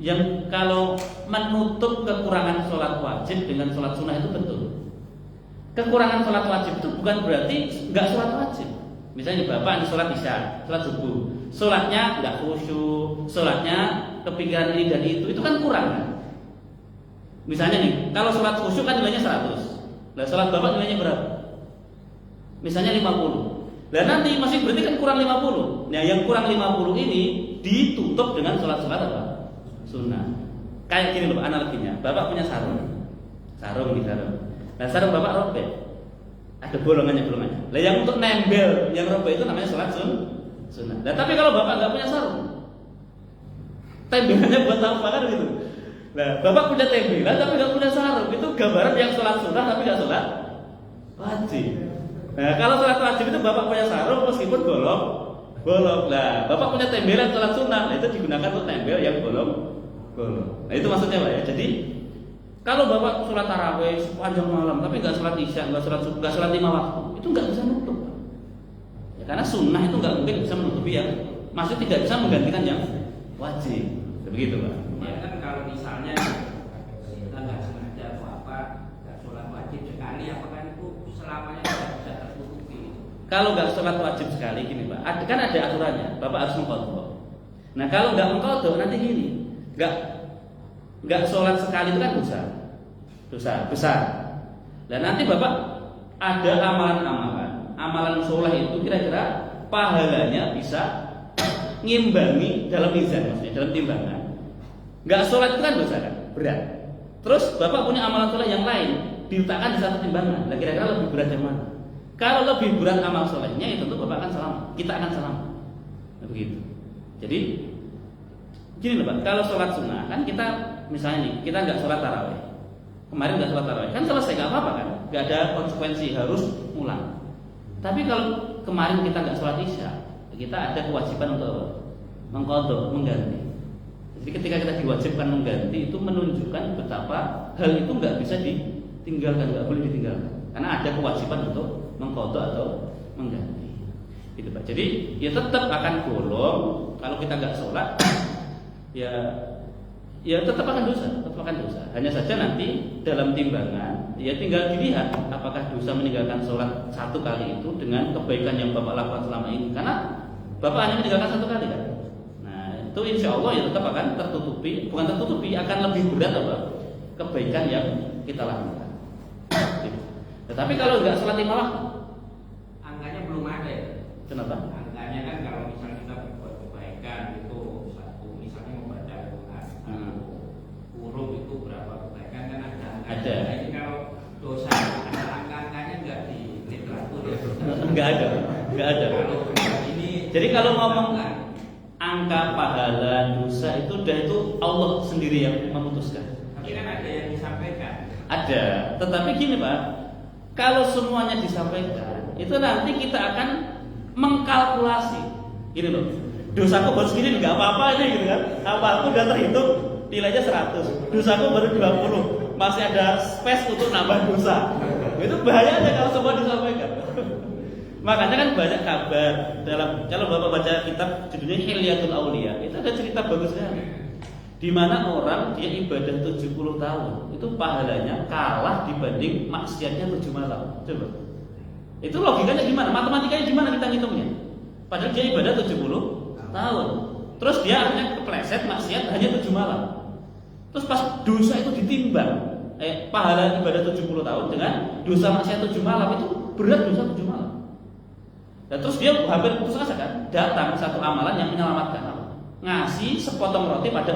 Yang kalau menutup kekurangan sholat wajib dengan sholat sunnah itu betul. Kekurangan sholat wajib itu bukan berarti nggak sholat wajib. Misalnya bapak di sholat isya, sholat subuh, sholatnya nggak khusyuk, sholatnya kepikiran ini dan itu kan kurang kan? Misalnya nih, kalau sholat khusyuk kan nilainya 100, Nah, sholat bapak nilainya berapa? Misalnya 50. Nah, nanti masih berarti kan kurang 50. Nah, yang kurang 50 ini ditutup dengan sholat-sholat apa? Sunnah. Kayak gini loh analoginya. Bapak punya sarung. Sarung. Nah, sarung bapak robek. Ada bolongannya. Nah, yang untuk nembel yang robek itu namanya sholat sunnah. Nah, tapi kalau bapak nggak punya sarung, tembelannya buat apa kan gitu? Nah, bapak punya tembelan tapi nggak punya sarung, itu gambaran yang sholat sunnah tapi nggak sholat wajib. Nah, kalau sholat wajib itu bapak punya sarung meskipun bolong. Nah, bapak punya tembelan sholat sunnah, nah itu digunakan untuk tembel yang bolong. Nah, itu maksudnya Pak ya. Jadi kalau bapak sholat tarawih sepanjang malam tapi nggak sholat isya, nggak sholat 5 waktu, itu nggak bisa nutup. Ya, karena sunnah itu nggak mungkin bisa menutupi yang maksud tidak bisa menggantikan yang wajib. Begitu Pak. Ya kan kalau misalnya kita nggak sengaja atau apa, nggak sholat wajib sekali, apakah itu selamanya tidak bisa tertutupi? Kalau nggak sholat wajib sekali gini Pak, kan ada aturannya, bapak harus mengqadha. Nah, kalau nggak mengqadha nanti gini, nggak sholat sekali itu kan dosa besar. Dan nanti bapak ada amalan sholat itu kira-kira pahalanya bisa ngimbangi dalam mizan, maksudnya dalam timbangan. Nggak sholat itu kan dosa kan, berat. Terus bapak punya amalan sholat yang lain diletakkan di satu timbangan. Nah, kira-kira lebih berat yang mana? Kalau lebih berat amal sholatnya, itu tentu bapak akan selamat, kita akan selamat. Nah, begitu. Jadi gini loh Pak, kalau sholat sunnah kan kita misalnya nih, kita nggak sholat tarawih. Kemarin nggak sholat tarawih, kan selesai, nggak apa-apa kan? Nggak ada konsekuensi harus ulang. Tapi kalau kemarin kita nggak sholat isya, kita ada kewajiban untuk mengqadha, mengganti. Jadi ketika kita diwajibkan mengganti, itu menunjukkan betapa hal itu nggak bisa ditinggalkan, nggak boleh ditinggalkan, karena ada kewajiban untuk mengqadha atau mengganti. Gitu Pak. Jadi ya tetap akan bolong kalau kita nggak sholat. Ya tetap akan dosa. Hanya saja nanti dalam timbangan ya tinggal dilihat apakah dosa meninggalkan sholat satu kali itu dengan kebaikan yang bapak lakukan selama ini. Karena bapak hanya meninggalkan satu kali kan. Nah itu insya Allah ya tetap akan akan lebih berat apa kebaikan yang kita lakukan. Tetapi kalau nggak sholat 5 waktu, Angkanya belum ada ya? kenapa? Angkanya kan kalau misalnya kita berbuat kebaikan itu satu, misalnya membaca Al-Quran, huruf itu berapa kebaikan kan ada angkanya. Ada. Jadi kalau dosa ada angka-angkanya nggak di literatur ya? Nggak ada. Kalau ini Jadi kalau ngomong angka pahala dosa itu Allah sendiri yang memutuskan. tapi kan ada yang disampaikan. Ada, tetapi gini Pak, kalau semuanya disampaikan, itu nanti kita akan mengkalkulasi. Gini loh, dosaku baru segini nggak apa-apa ini gitu kan. Apa udah terhitung nilainya 100, dosaku baru 20, masih ada space untuk nambah dosa. Itu bahayanya kalau semua disampaikan. Makanya kan banyak kabar kalau Bapak baca kitab judulnya Hilyatul Auliya, itu ada cerita bagus sekali. Di mana orang dia ibadah 70 tahun, itu pahalanya kalah dibanding maksiatnya 7 malam. Coba. Itu logikanya gimana? Matematikanya gimana kita ngitungnya? Padahal dia ibadah 70 tahun. Terus dia akhirnya kepleset maksiat hanya 7 malam. Terus pas dosa itu ditimbang, pahala ibadah 70 tahun dengan dosa maksiat 7 malam, itu berat dosa 7 malam. Dan terus dia hampir putus asa kan, datang satu amalan yang menyelamatkan, ngasih sepotong roti pada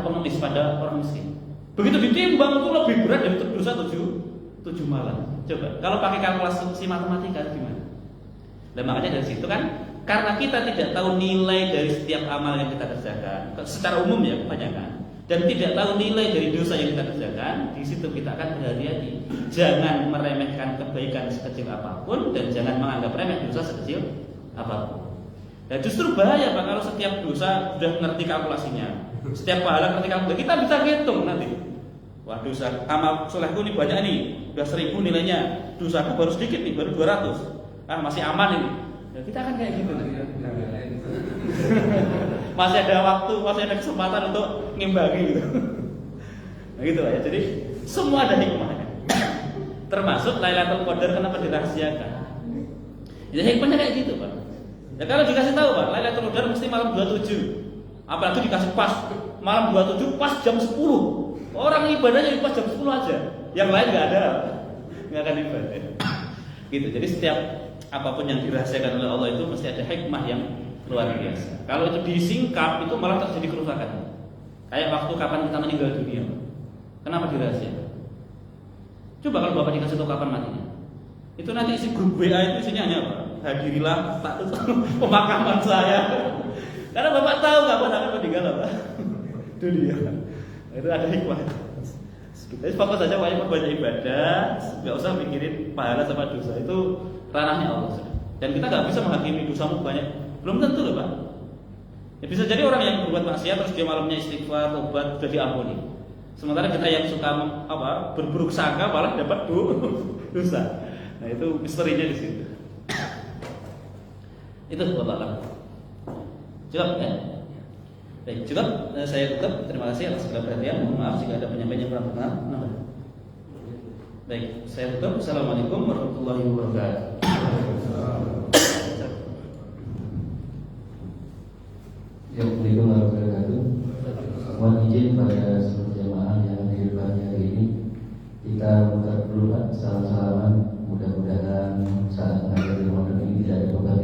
pengemis, pada orang miskin. Begitu ditimbang itu lebih berat dari dosa 7 malam. Coba, kalau pakai kalkulasi matematika gimana? Dan makanya dari situ kan, karena kita tidak tahu nilai dari setiap amal yang kita kerjakan, secara umum ya kebanyakan, dan tidak tahu nilai dari dosa yang kita kerjakan, di situ kita akan berhati-hati. Jangan meremehkan kebaikan sekecil apapun dan jangan menganggap remeh dosa sekecil apapun. Dan justru bahaya Pak kalau setiap dosa sudah ngerti kalkulasinya, setiap pahala ngerti kalkulasinya, kita bisa hitung nanti. Wah dosa amal solehku ini banyak nih, udah 1000 nilainya, dosaku baru sedikit nih, baru 200, masih aman ini. Ya, kita akan kayak gitu nanti. Masih ada waktu, masih ada kesempatan untuk ngimbangi gitu. Nah gitu Pak ya. Jadi semua ada hikmahnya. Termasuk Lailatul Qadar kenapa dirahasiakan. Ya hikmahnya kayak gitu Pak. Ya kalau dikasih tahu Pak, Lailatul Qadar mesti malam 27. Apalagi dikasih pas malam 27 pas jam 10. Orang ibadahnya pas jam 10 aja. Yang lain enggak ada. nggak akan ibadah. Gitu. Jadi setiap apapun yang dirahasiakan oleh Allah itu mesti ada hikmah yang luar biasa. Kalau itu disingkap itu malah terjadi kerusakan. Kayak waktu kapan kita meninggal dunia. Kenapa dirahasiakan? Coba kalau Bapak dikasih tahu kapan matinya. Itu nanti isi grup WA itu isinya hanya apa? Hadirilah pemakaman saya. Karena Bapak tahu kapan akan meninggal apa? Dunia. Itu ada hikmah. Jadi fokus saja wajib banyak ibadah, nggak usah mikirin pahala sama dosa, itu ranahnya Allah sudah. Dan kita nggak bisa menghakimi dosamu banyak, belum tentu loh Pak. Ya bisa jadi orang yang berbuat maksiat terus dia malamnya istighfar, tobat, sudah diampuni. Sementara kita yang suka berburuk sangka malah dapat dosa. Nah itu misterinya di situ. Itu Allah. Cukup ya. Baik, cukup. Saya tutup. Terima kasih atas segala perhatian. Mohon maaf jika ada penyampaian yang kurang benar. Baik, saya tutup. Assalamualaikum warahmatullahi wabarakatuh. Assalamualaikum warahmatullahi wabarakatuh. Mohon izin pada seluruh jemaah yang hadir pagi hari ini, kita mengucapkan dulu salam-salaman. Mudah-mudahan saat menghadapi Ramadan ini tidak ada beban